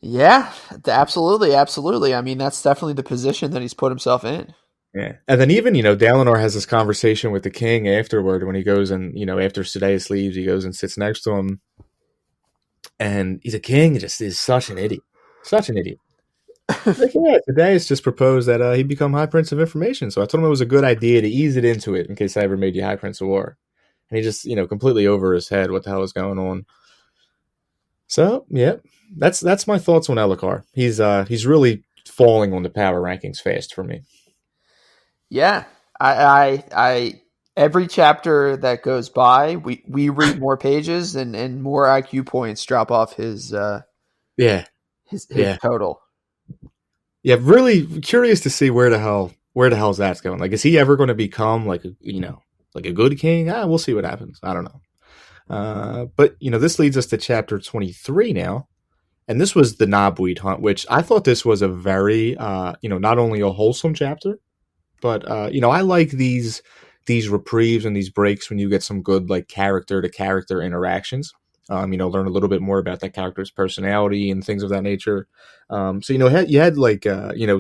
Yeah, absolutely, absolutely. I mean, that's definitely the position that he's put himself in. Yeah. And then even, Dalinar has this conversation with the king afterward when he goes and, after Sadeas leaves, he goes and sits next to him. And he's a king, just is such an idiot. Such an idiot. Like, yeah, Sadeas just proposed that he become High Prince of Information. So I told him it was a good idea to ease it into it in case I ever made you High Prince of War. And he just, completely over his head what the hell is going on. So, yeah, that's my thoughts on Elhokar. He's really falling on the power rankings fast for me. Yeah, I every chapter that goes by, we read more pages and more IQ points drop off his Yeah. his Yeah. total. Yeah, really curious to see where the hell's that's going. Like, is he ever going to become like like a good king? We'll see what happens. I don't know. But this leads us to chapter 23 now, and this was the knobweed hunt, which I thought this was a very not only a wholesome chapter, but I like these reprieves and these breaks when you get some good like character to character interactions. Learn a little bit more about that character's personality and things of that nature. So you had like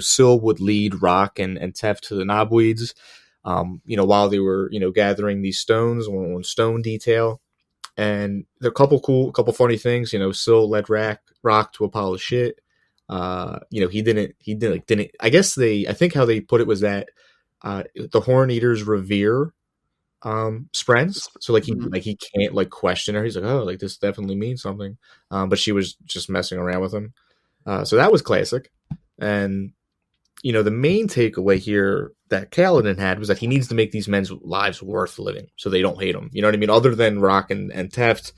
Syl would lead Rock and Teft to the knobweeds, while they were gathering these stones on stone detail, and there are a couple funny things. Syl led Rock to a pile of shit. He didn't. I guess I think how they put it was that the Horn Eaters revere Sprenz, so like he can't like question her. He's like, oh, like this definitely means something, but she was just messing around with him. So that was classic. And the main takeaway here that Kaladin had was that he needs to make these men's lives worth living so they don't hate him. You know what I mean? Other than Rock and Teft,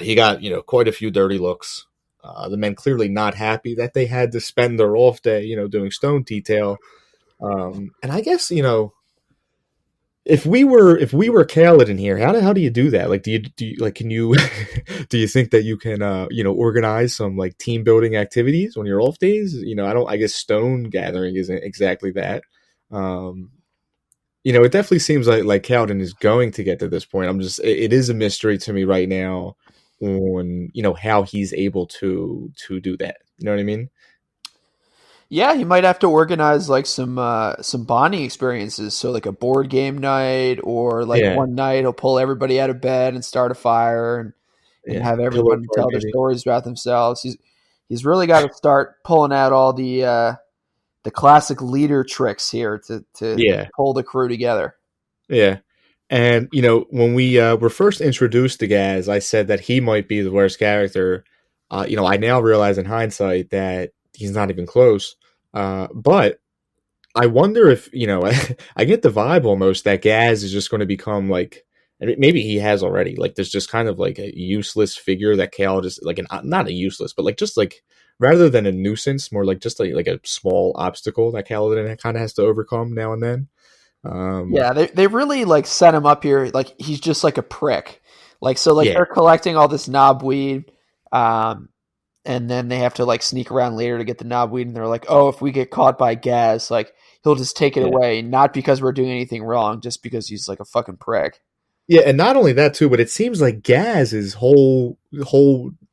he got quite a few dirty looks. The men clearly not happy that they had to spend their off day doing stone detail. And I guess if we were Kaladin here, how do you do that? Like, do you like can you do you think that you can organize some like team building activities on your off days? I don't. I guess stone gathering isn't exactly that. Um, it definitely seems like Kaladin is going to get to this point. It is a mystery to me right now on how he's able to do that. You know what I mean? Yeah, he might have to organize like some bonding experiences. So like a board game night, or like Yeah, one night he'll pull everybody out of bed and start a fire and yeah. have Pillow everybody fight tell their maybe. stories about themselves. He's really got to start pulling out all the classic leader tricks here to Yeah, pull the crew together. yeah. And when we were first introduced to Gaz, I said that he might be the worst character. I now realize in hindsight that he's not even close. But I wonder if I get the vibe almost that Gaz is just going to become like, I mean, maybe he has already. Like, there's just kind of like a useless figure that Cal just like not a useless, but like just like rather than a nuisance, more like just like a small obstacle that Kaladin kind of has to overcome now and then. Um, Yeah, they really like set him up here like he's just like a prick. Like so like yeah, they're collecting all this knobweed, um, and then they have to like sneak around later to get the knobweed, and they're like, oh, if we get caught by Gaz, like he'll just take it yeah. away, not because we're doing anything wrong, just because he's like a fucking prick. Yeah, and not only that too, but it seems like Gaz's whole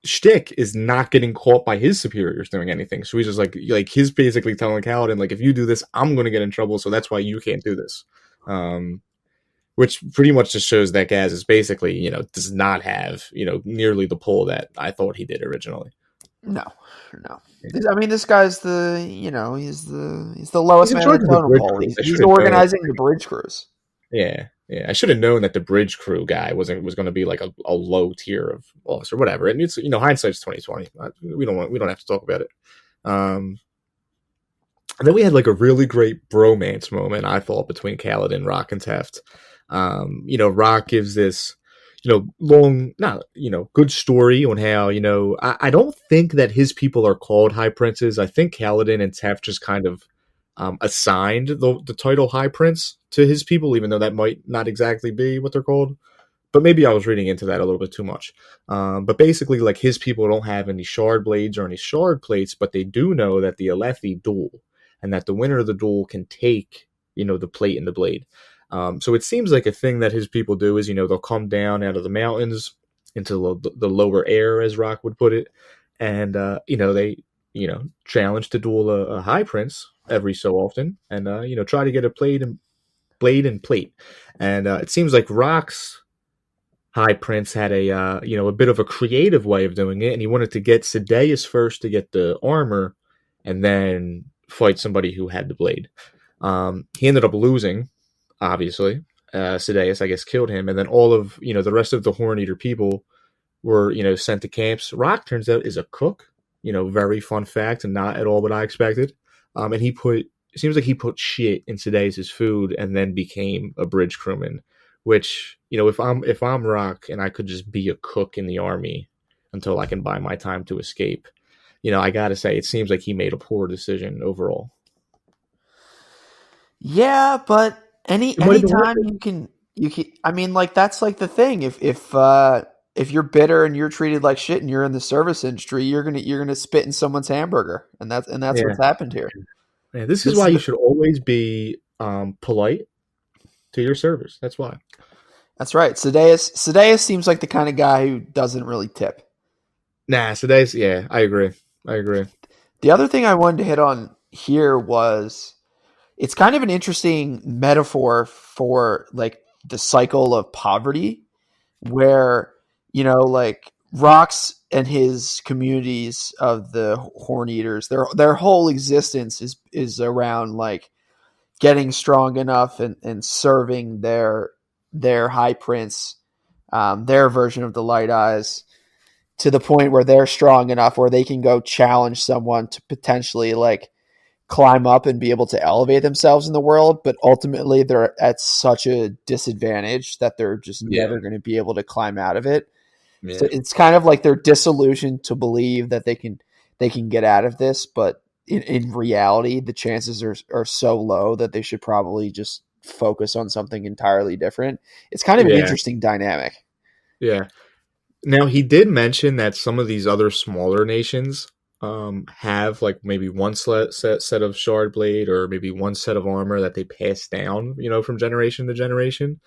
shtick is not getting caught by his superiors doing anything. So he's just like he's basically telling Kaladin like, if you do this, I'm going to get in trouble. So that's why you can't do this. Um, which pretty much just shows that Gaz is basically does not have nearly the pull that I thought he did originally. No, no. Yeah. I mean, this guy's he's the lowest He's in man in charge the of the totem bridge pole. crew. I should He's have known. organizing the bridge crews. Yeah, yeah. I should have known that the bridge crew guy was going to be like a low tier of officer, whatever. And it's hindsight's 2020. We don't have to talk about it. Um, and then we had like a really great bromance moment, I thought, between Kaladin, Rock, and Teft. Rock gives this, long, not, good story on how, I don't think that his people are called High Princes. I think Kaladin and Teft just kind of assigned the title High Prince to his people, even though that might not exactly be what they're called. But maybe I was reading into that a little bit too much. But basically, like his people don't have any shard blades or any shard plates, but they do know that the Alethi duel, and that the winner of the duel can take, the plate and the blade. So it seems like a thing that his people do is, they'll come down out of the mountains into the lower air, as Rock would put it, and they challenge to duel a high prince every so often, and try to get a blade and plate. And it seems like Rock's High Prince had a bit of a creative way of doing it, and he wanted to get Sadeas first to get the armor, and then fight somebody who had the blade. He ended up losing, obviously. Sadeas, I guess, killed him, and then all of the rest of the Horn Eater people were sent to camps. Rock turns out is a cook. Very fun fact, and not at all what I expected. And it seems like he put shit in Sadeas' food, and then became a bridge crewman, which if I'm Rock and I could just be a cook in the army until I can buy my time to escape, I gotta say it seems like he made a poor decision overall. Yeah, but It might have been worth anytime it. you can I mean like that's like the thing. If you're bitter and you're treated like shit and you're in the service industry, you're gonna spit in someone's hamburger, and that's Yeah, what's happened here. yeah. This is This why is you the, should always be polite to your servers. That's why. that's right. Sadeas seems like the kind of guy who doesn't really tip. Nah, today's yeah. I agree. I agree. The other thing I wanted to hit on here was it's kind of an interesting metaphor for like the cycle of poverty where like Rocks and his communities of the Horn Eaters, their whole existence is around like getting strong enough and serving their high prince, their version of the Light Eyes, to the point where they're strong enough where they can go challenge someone to potentially like climb up and be able to elevate themselves in the world, but ultimately they're at such a disadvantage that they're just Yeah. never going to be able to climb out of it. So Yeah. it's kind of like they're disillusioned to believe that they can get out of this, but in reality, the chances are so low that they should probably just focus on something entirely different. It's kind of an Yeah, interesting dynamic. yeah. Now he did mention that some of these other smaller nations have like maybe one set of shard blade or maybe one set of armor that they pass down, from generation to generation.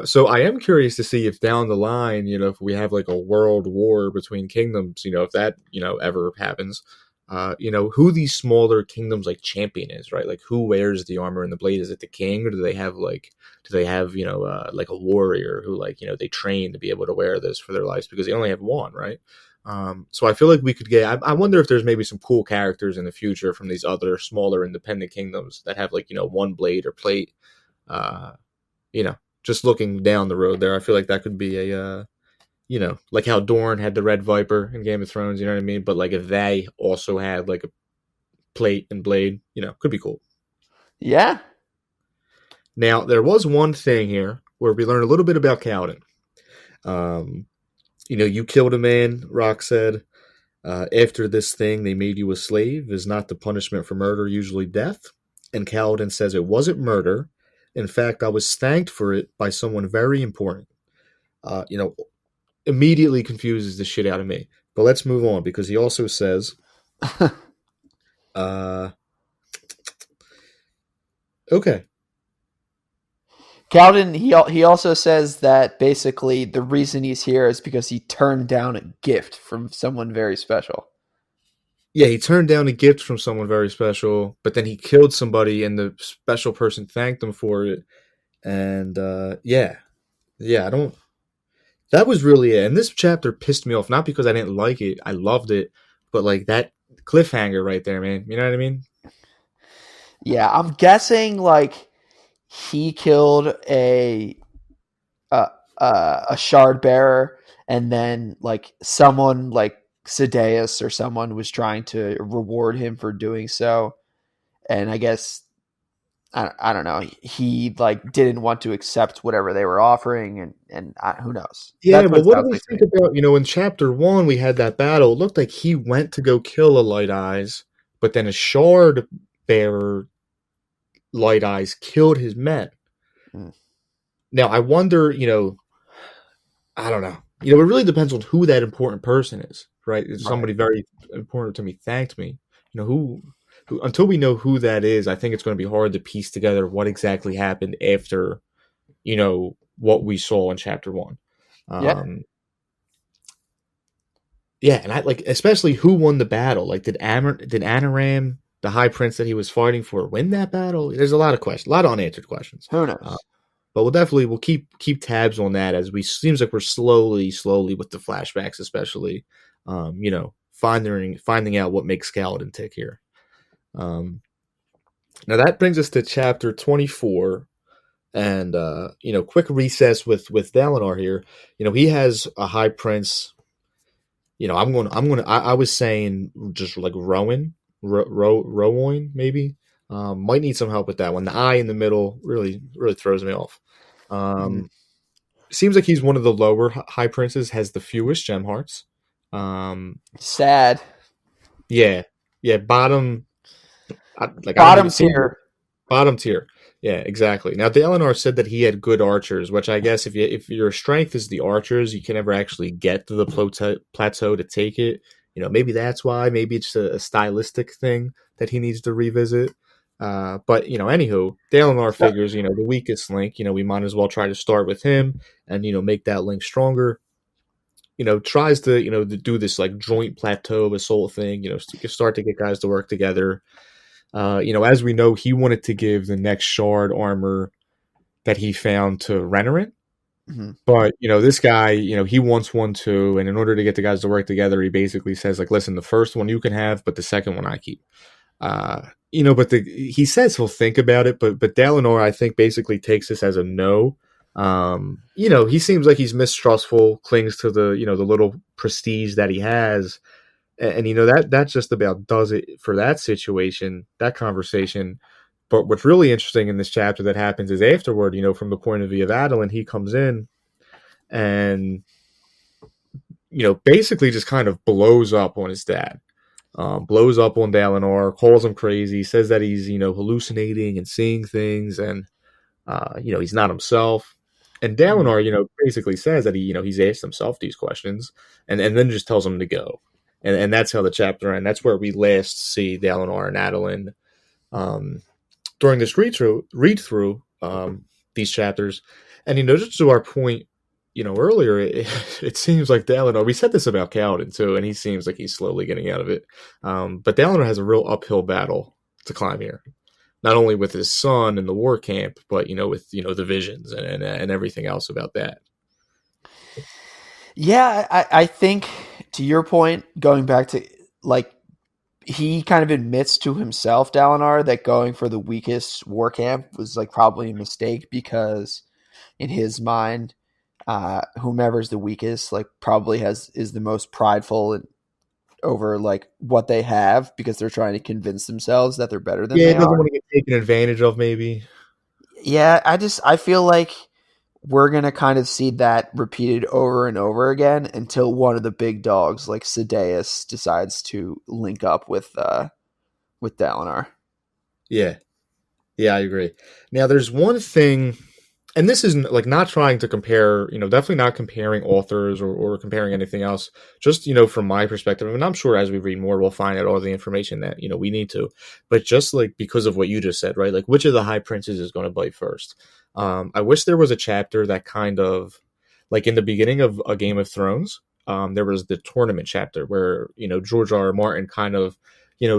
So I am curious to see if down the line, if we have like a world war between kingdoms, if that, ever happens, who these smaller kingdoms like champion is, right? Like who wears the armor and the blade? Is it the king, or do they have, like a warrior who like, they train to be able to wear this for their lives because they only have one, right? So I feel like we could get, I wonder if there's maybe some cool characters in the future from these other smaller independent kingdoms that have like, one blade or plate, uh, just looking down the road there, I feel like that could be a, like how Dorne had the Red Viper in Game of Thrones, you know what I mean? But like if they also had like a plate and blade, could be cool. Yeah. Now, there was one thing here where we learned a little bit about Kaladin. Um, you killed a man, Rock said. After this thing, they made you a slave. Is not the punishment for murder usually death? And Kaladin says it wasn't murder. In fact, I was thanked for it by someone very important. Uh, you know, Immediately confuses the shit out of me. But let's move on because he also says, uh, okay, Kaladin, he also says that basically the reason he's here is because he turned down a gift from someone very special. yeah, he turned down a gift from someone very special, but then he killed somebody, and the special person thanked him for it. And yeah, I don't. That was really it. And this chapter pissed me off, not because I didn't like it, I loved it, but like that cliffhanger right there, man. You know what I mean? Yeah, I'm guessing like he killed a shard bearer, and then like someone like Sadeas or someone was trying to reward him for doing so, and I guess I don't know. He like didn't want to accept whatever they were offering, and who knows? Yeah, That's what but it what do sounds we like to think me. about, in chapter one, we had that battle. It looked like he went to go kill a Light Eyes, but then a shard bearer, Light Eyes, killed his men. Mm, Now, I wonder, I don't know. It really depends on who that important person is, right? If right. somebody very important to me thanked me, who, until we know who that is, I think it's going to be hard to piece together what exactly happened after, what we saw in chapter one. Yeah. Um, Yeah, and I like especially who won the battle. Like, did Anaram, the High Prince that he was fighting for, win that battle? There's a lot of questions, a lot of unanswered questions. Who Uh, knows? but we'll keep tabs on that as we seems like we're slowly with the flashbacks, especially, finding out what makes Kaladin tick here. Um, Now that brings us to chapter 24, and quick recess with Dalinar here. He has a High Prince. I was saying just like Rowan, maybe. Might need some help with that one. The I in the middle really throws me off. Mm, Um, Seems like he's one of the lower high princes, has the fewest gem hearts. Um, sad. yeah, yeah, bottom. I don't think Bottom it seems tier. bottom tier. Yeah, exactly. Now Dalinar said that he had good archers, which I guess if your strength is the archers, you can never actually get to the plateau to take it. Maybe that's why. Maybe it's a stylistic thing that he needs to revisit. But anywho, Dalinar So, figures the weakest link. We might as well try to start with him and make that link stronger. Tries to to do this like joint plateau assault thing. Start to get guys to work together. As we know, he wanted to give the next shard armor that he found to Renarin. mhm. But, this guy, he wants one too. And in order to get the guys to work together, he basically says, like, listen, the first one you can have, but the second one I keep. But he says he'll think about it, but Dalinar, I think, basically takes this as a no. He seems like he's mistrustful, clings to the little prestige that he has, and that just about does it for that situation, that conversation. But what's really interesting in this chapter that happens is afterward, from the point of view of Adolin, he comes in and basically just kind of blows up on his dad, blows up on Dalinar, calls him crazy, says that he's hallucinating and seeing things, and he's not himself. And Dalinar, basically says that he's asked himself these questions, and then just tells him to go. And that's how the chapter ends. That's where we last see Dalinar and Adolin during this read through these chapters. And just to our point, earlier, it seems like Dalinar. We said this about Kaladin too, and he seems like he's slowly getting out of it. But Dalinar has a real uphill battle to climb here, not only with his son in the war camp, but with the visions and everything else about that. Yeah, I think to your point, going back to like he kind of admits to himself, Dalinar, that going for the weakest war camp was like probably a mistake because in his mind, whomever's the weakest, like probably is the most prideful and over like what they have because they're trying to convince themselves that they're better than Yeah, they he doesn't are. want to get taken advantage of, maybe. Yeah, I feel like we're gonna kind of see that repeated over and over again until one of the big dogs, like Sadeas, decides to link up with Dalinar. Yeah, yeah, I agree. Now, there's one thing, and this is like not trying to compare, definitely not comparing authors or comparing anything else. Just from my perspective, and I'm sure as we read more, we'll find out all the information that we need to. But just like because of what you just said, right? Like which of the high princes is going to bite first? I wish there was a chapter that kind of like in the beginning of a Game of Thrones. There was the tournament chapter where George R. R. Martin kind of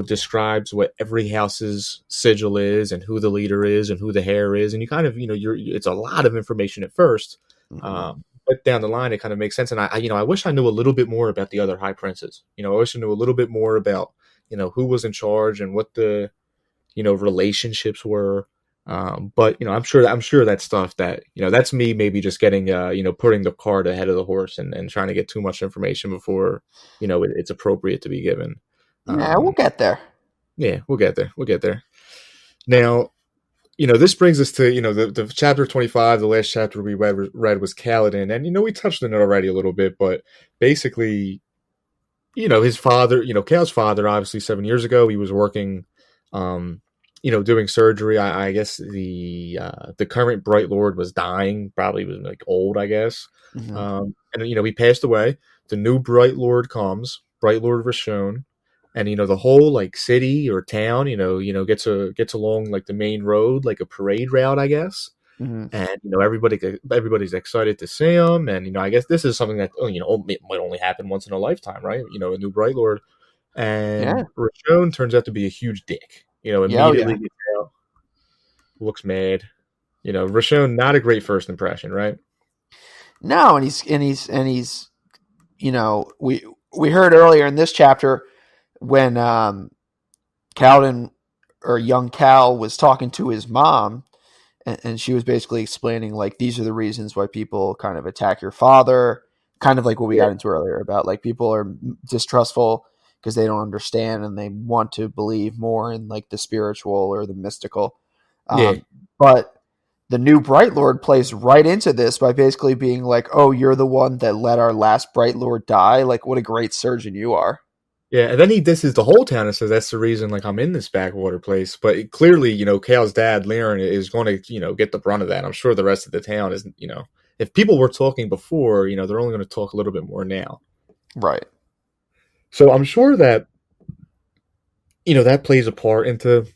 describes what every house's sigil is and who the leader is and who the heir is. And you kind of, it's a lot of information at first. Mm-hmm. But down the line, it kind of makes sense. And I wish I knew a little bit more about the other high princes. I wish I knew a little bit more about, who was in charge and what the, relationships were. But I'm sure that stuff that, that's me maybe just getting, putting the cart ahead of the horse and trying to get too much information before, it's appropriate to be given. Yeah, we'll get there. Yeah, we'll get there. We'll get there. Now, this brings us to, the chapter 25, the last chapter we read was Kaladin. And, we touched on it already a little bit, but basically, his father, Kal's father, obviously 7 years ago, he was working, doing surgery. I guess the current Bright Lord was dying, probably was like old, I guess. Mm-hmm. And, he passed away. The new Bright Lord comes, Bright Lord Rashon. And the whole like city or town, gets along like the main road, like a parade route, I guess. Mm-hmm. And everybody's excited to see him. And I guess this is something that it might only happen once in a lifetime, right? A new Bright Lord, Yeah. and Rashon turns out to be a huge dick. Yeah. Oh, Immediately yeah. gets out, looks mad. Rashon, not a great first impression, right? No, and he's we heard earlier in this chapter when Kaladin or young Cal was talking to his mom, and she was basically explaining like these are the reasons why people kind of attack your father, kind of like what we Yeah, got into earlier about like people are distrustful because they don't understand and they want to believe more in like the spiritual or the mystical. yeah, But the new Bright Lord plays right into this by basically being like, "Oh, you're the one that let our last Bright Lord die. Like, what a great surgeon you are." yeah. And then he disses the whole town and says that's the reason, like I'm in this backwater place. But clearly, Kale's dad, Liren, is going to, get the brunt of that. I'm sure the rest of the town isn't. If people were talking before, they're only going to talk a little bit more now. Right. So I'm sure that that plays a part into.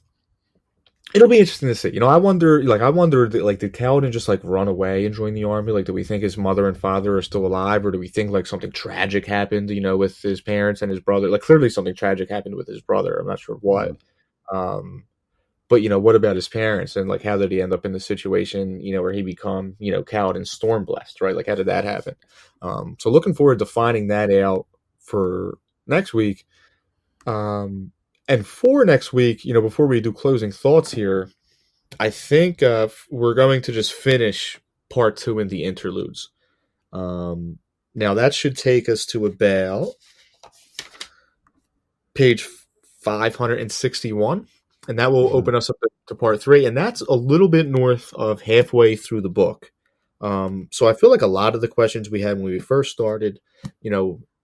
It'll be interesting to see. I wonder, like, did Kaladin just like run away and join the army? Like, do we think his mother and father are still alive, or do we think like something tragic happened, with his parents and his brother? Like, clearly something tragic happened with his brother. I'm not sure what. Um, but what about his parents and like how did he end up in the situation, where he become, Kaladin Stormblessed, right? Like, how did that happen? So looking forward to finding that out for next week. And for next week, before we do closing thoughts here, I think we're going to just finish part two in the interludes. Now that should take us to about page 561, and that will Mm-hmm. open us up to part three, and that's a little bit north of halfway through the book. So I feel like a lot of the questions we had when we first started,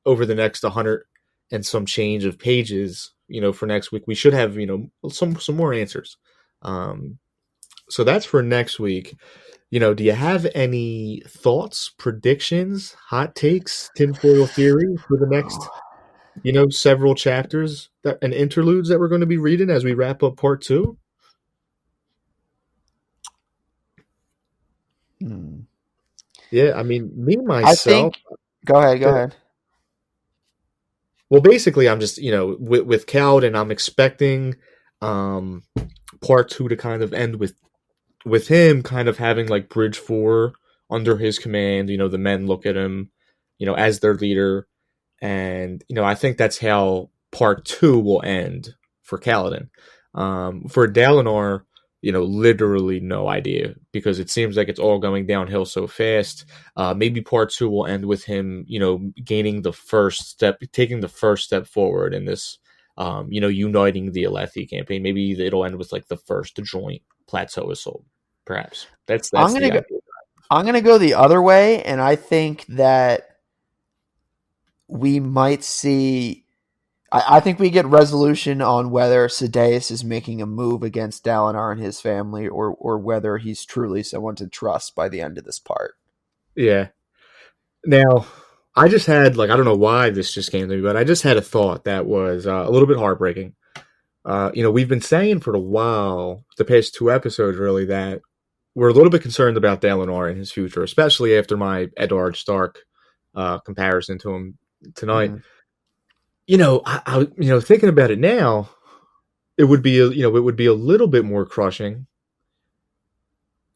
over the next 100 and some change of pages, for next week, we should have, some more answers. So that's for next week. Do you have any thoughts, predictions, hot takes, tinfoil theory for the next, several chapters and interludes that we're going to be reading as we wrap up part two? Hmm. Yeah, I mean, me I myself. think. Go ahead. Go Go ahead. Well, basically, I'm just with Kaladin, I'm expecting um, part two to kind of end with him kind of having like Bridge Four under his command. The men look at him, as their leader, and I think that's how part two will end for Kaladin. For Dalinar, literally no idea because it seems like it's all going downhill so fast. Maybe part two will end with him, gaining the first step, taking the first step forward in this, uniting the Alethi campaign. Maybe it'll end with like the first joint plateau assault. Perhaps I'm that's gonna the go. idea. I'm gonna go the other way, and I think that we might see. I think we get resolution on whether Sadeas is making a move against Dalinar and his family, or whether he's truly someone to trust by the end of this part. Yeah. Now, I just had like I don't know why this just came to me, but I just had a thought that was a little bit heartbreaking. We've been saying for a while, the past two episodes really, that we're a little bit concerned about Dalinar and his future, especially after my Eddard Stark comparison to him tonight. Mm-hmm. Thinking about it now, it would be it would be a little bit more crushing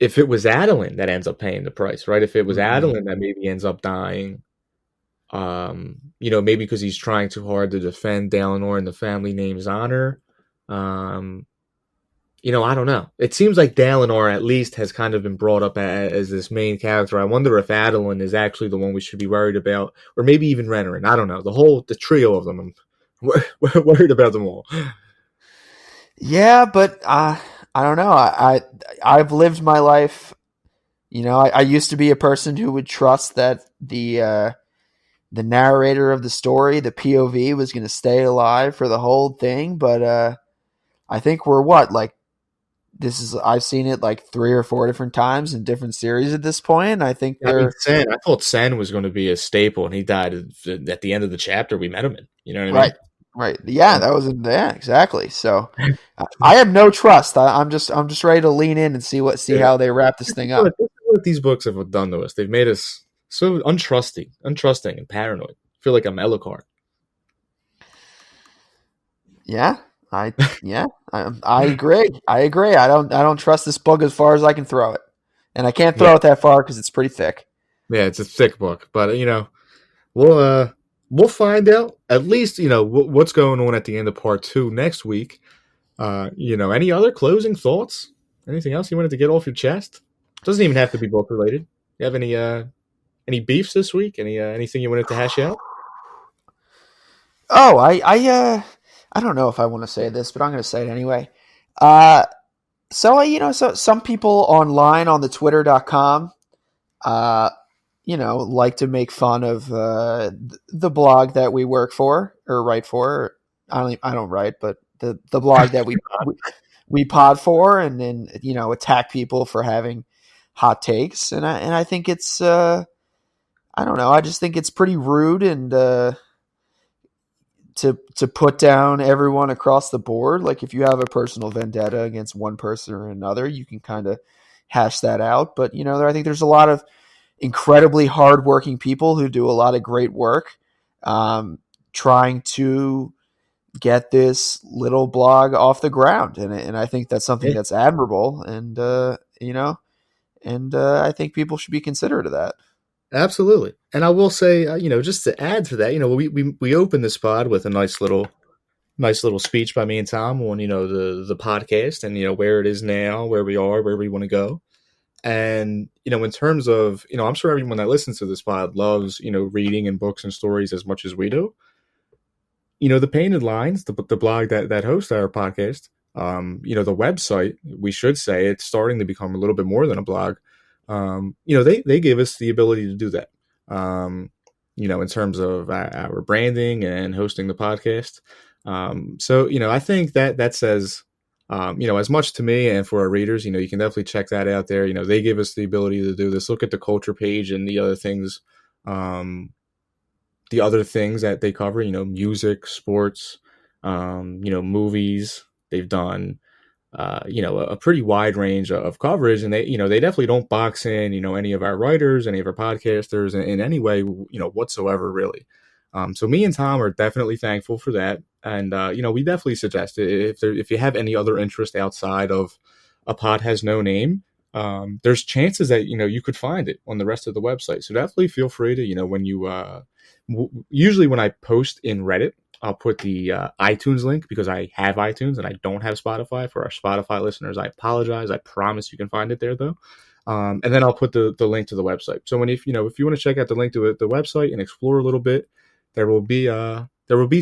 if it was Adeline that ends up paying the price, right? If it was Mm-hmm. Adeline that maybe ends up dying, maybe because he's trying too hard to defend Dalinar and the family name's honor. Um, I don't know. It seems like Dalinar at least has kind of been brought up as this main character. I wonder if Adeline is actually the one we should be worried about, or maybe even Renarin. I don't know. The trio of them. We're worried about them all. Yeah, but I don't know. I've lived my life. I used to be a person who would trust that the narrator of the story, the POV, was going to stay alive for the whole thing. But I think we're what, like, this is, I've seen it like 3 or 4 different times in different series at this point. I think I mean, they're Sen. I thought Sen was going to be a staple, and he died at the end of the chapter we met him in. You know what I right, mean? right. Yeah, that was yeah, exactly. So I have no trust. I'm just ready to lean in and see Yeah. how they wrap this thing up. This is what these books have done to us. They've made us so untrusting, and paranoid. I feel like I'm Elokar. Yeah, I agree. I agree. I don't trust this book as far as I can throw it, and I can't Yeah, throw it that far because it's pretty thick. yeah, it's a thick book, but we'll we'll find out at least what's going on at the end of part two next week. Any other closing thoughts? Anything else you wanted to get off your chest? Doesn't even have to be book related. You have any beefs this week? Anything you wanted to hash out? Oh, I don't know if I want to say this, but I'm going to say it anyway. Uh, so some people online on the twitter.com, uh, like to make fun of the blog that we work for or write for. I don't write, but the blog that we pod for, and then attack people for having hot takes, and I think it's I don't know. I just think it's pretty rude and to put down everyone across the board. Like, if you have a personal vendetta against one person or another, you can kind of hash that out. But I think there's a lot of incredibly hardworking people who do a lot of great work, trying to get this little blog off the ground, and I think that's something Yeah, that's admirable, and I think people should be considerate of that. absolutely. And I will say, just to add to that, we opened this pod with a nice little speech by me and Tom on the podcast and where it is now, where we are, where we want to go. And in terms of I'm sure everyone that listens to this pod loves reading and books and stories as much as we do. The Painted Lines, the blog that hosts our podcast, the website, we should say it's starting to become a little bit more than a blog. They give us the ability to do that. In terms of our branding and hosting the podcast. So I think that says as much to me and for our readers, you can definitely check that out there. They give us the ability to do this. Look at the culture page and um, the other things that they cover, music, sports, movies. They've done a pretty wide range of coverage, and they definitely don't box in, any of our writers, any of our podcasters in any way, whatsoever, really. So me and Tom are definitely thankful for that, and we definitely suggest it if you have any other interest outside of a pod has no name. There's chances that you could find it on the rest of the website. So definitely feel free to when you usually when I post in Reddit, I'll put the iTunes link because I have iTunes and I don't have Spotify. For our Spotify listeners, I apologize. I promise you can find it there though. And then I'll put the link to the website. So if you want to check out the link to the website and explore a little bit, there will be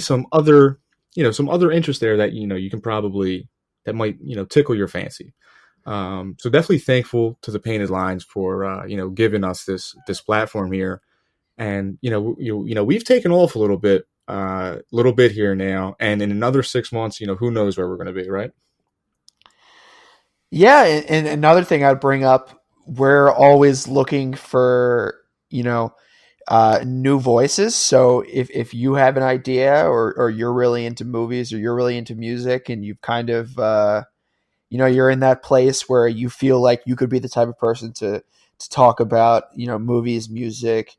some other interest there that you can probably that might tickle your fancy. So definitely thankful to the Painted Lines for giving us this platform here. And we've taken off a little bit here now, and in another 6 months, who knows where we're going to be, right? Yeah, and another thing I'd bring up, we're always looking for new voices. So if you have an idea, or you're really into movies, or you're really into music, and you've kind of you're in that place where you feel like you could be the type of person to talk about movies, music,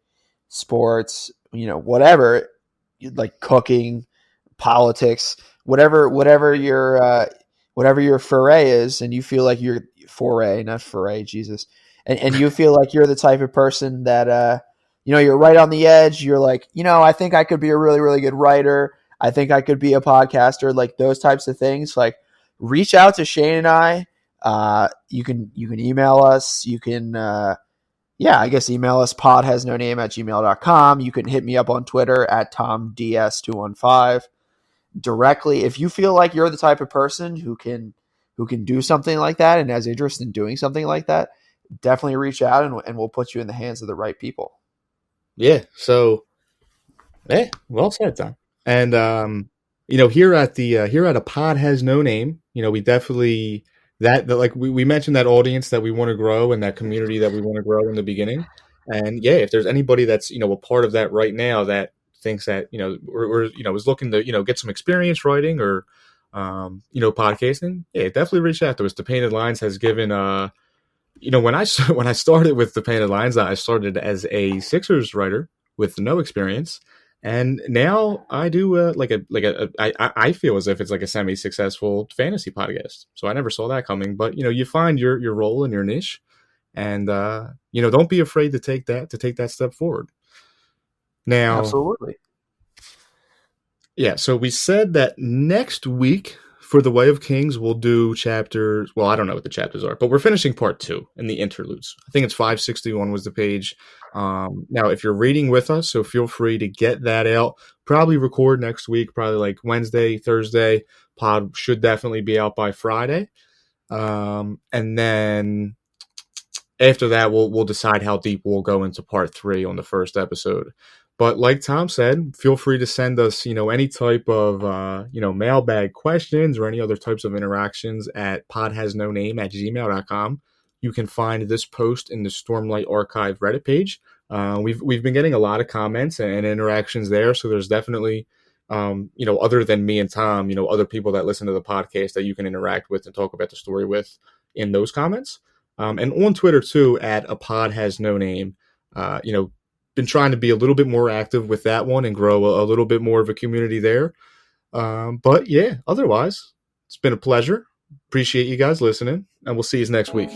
sports, whatever, like cooking, politics, whatever your foray is, and you feel like you're foray, not foray, Jesus, and you feel like you're the type of person that you're right on the edge. You're like, I think I could be a really, really good writer. I think I could be a podcaster, like those types of things. Like, reach out to Shane and I. You can email us. You can I guess email us podhasnoname@gmail.com. You can hit me up on Twitter at TomDS215 directly. If you feel like you're the type of person who can do something like that and has interest in doing something like that, definitely reach out, and we'll put you in the hands of the right people. Yeah. So, well said, Tom. And here at a pod has no name. We definitely like we mentioned that audience that we want to grow and that community that we want to grow in the beginning. And yeah, if there's anybody that's a part of that right now that thinks that or is looking to get some experience writing or podcasting, yeah, definitely reach out to us. The Painted Lines has given when I started with the Painted Lines, I started as a Sixers writer with no experience, and now I do I feel as if it's like a semi-successful fantasy podcast. So I never saw that coming, but you find your role and your niche, and don't be afraid to take that step forward. Now, Absolutely. yeah, so we said that next week for The Way of Kings, we'll do chapters. Well, I don't know what the chapters are, but we're finishing part 2 in the interludes. I think it's 561 was the page. Now, if you're reading with us, so feel free to get that out. Probably record next week, probably like Wednesday, Thursday. Pod should definitely be out by Friday. And then after that, we'll decide how deep we'll go into part 3 on the first episode. But like Tom said, feel free to send us, any type of, mailbag questions or any other types of interactions at podhasnoname@gmail.com. You can find this post in the Stormlight Archive Reddit page. We've been getting a lot of comments and interactions there, so there's definitely, other than me and Tom, other people that listen to the podcast that you can interact with and talk about the story with in those comments. And on Twitter too, at a pod has no name. Been trying to be a little bit more active with that one and grow a little bit more of a community there. But yeah, otherwise, it's been a pleasure. Appreciate you guys listening, and we'll see you next week.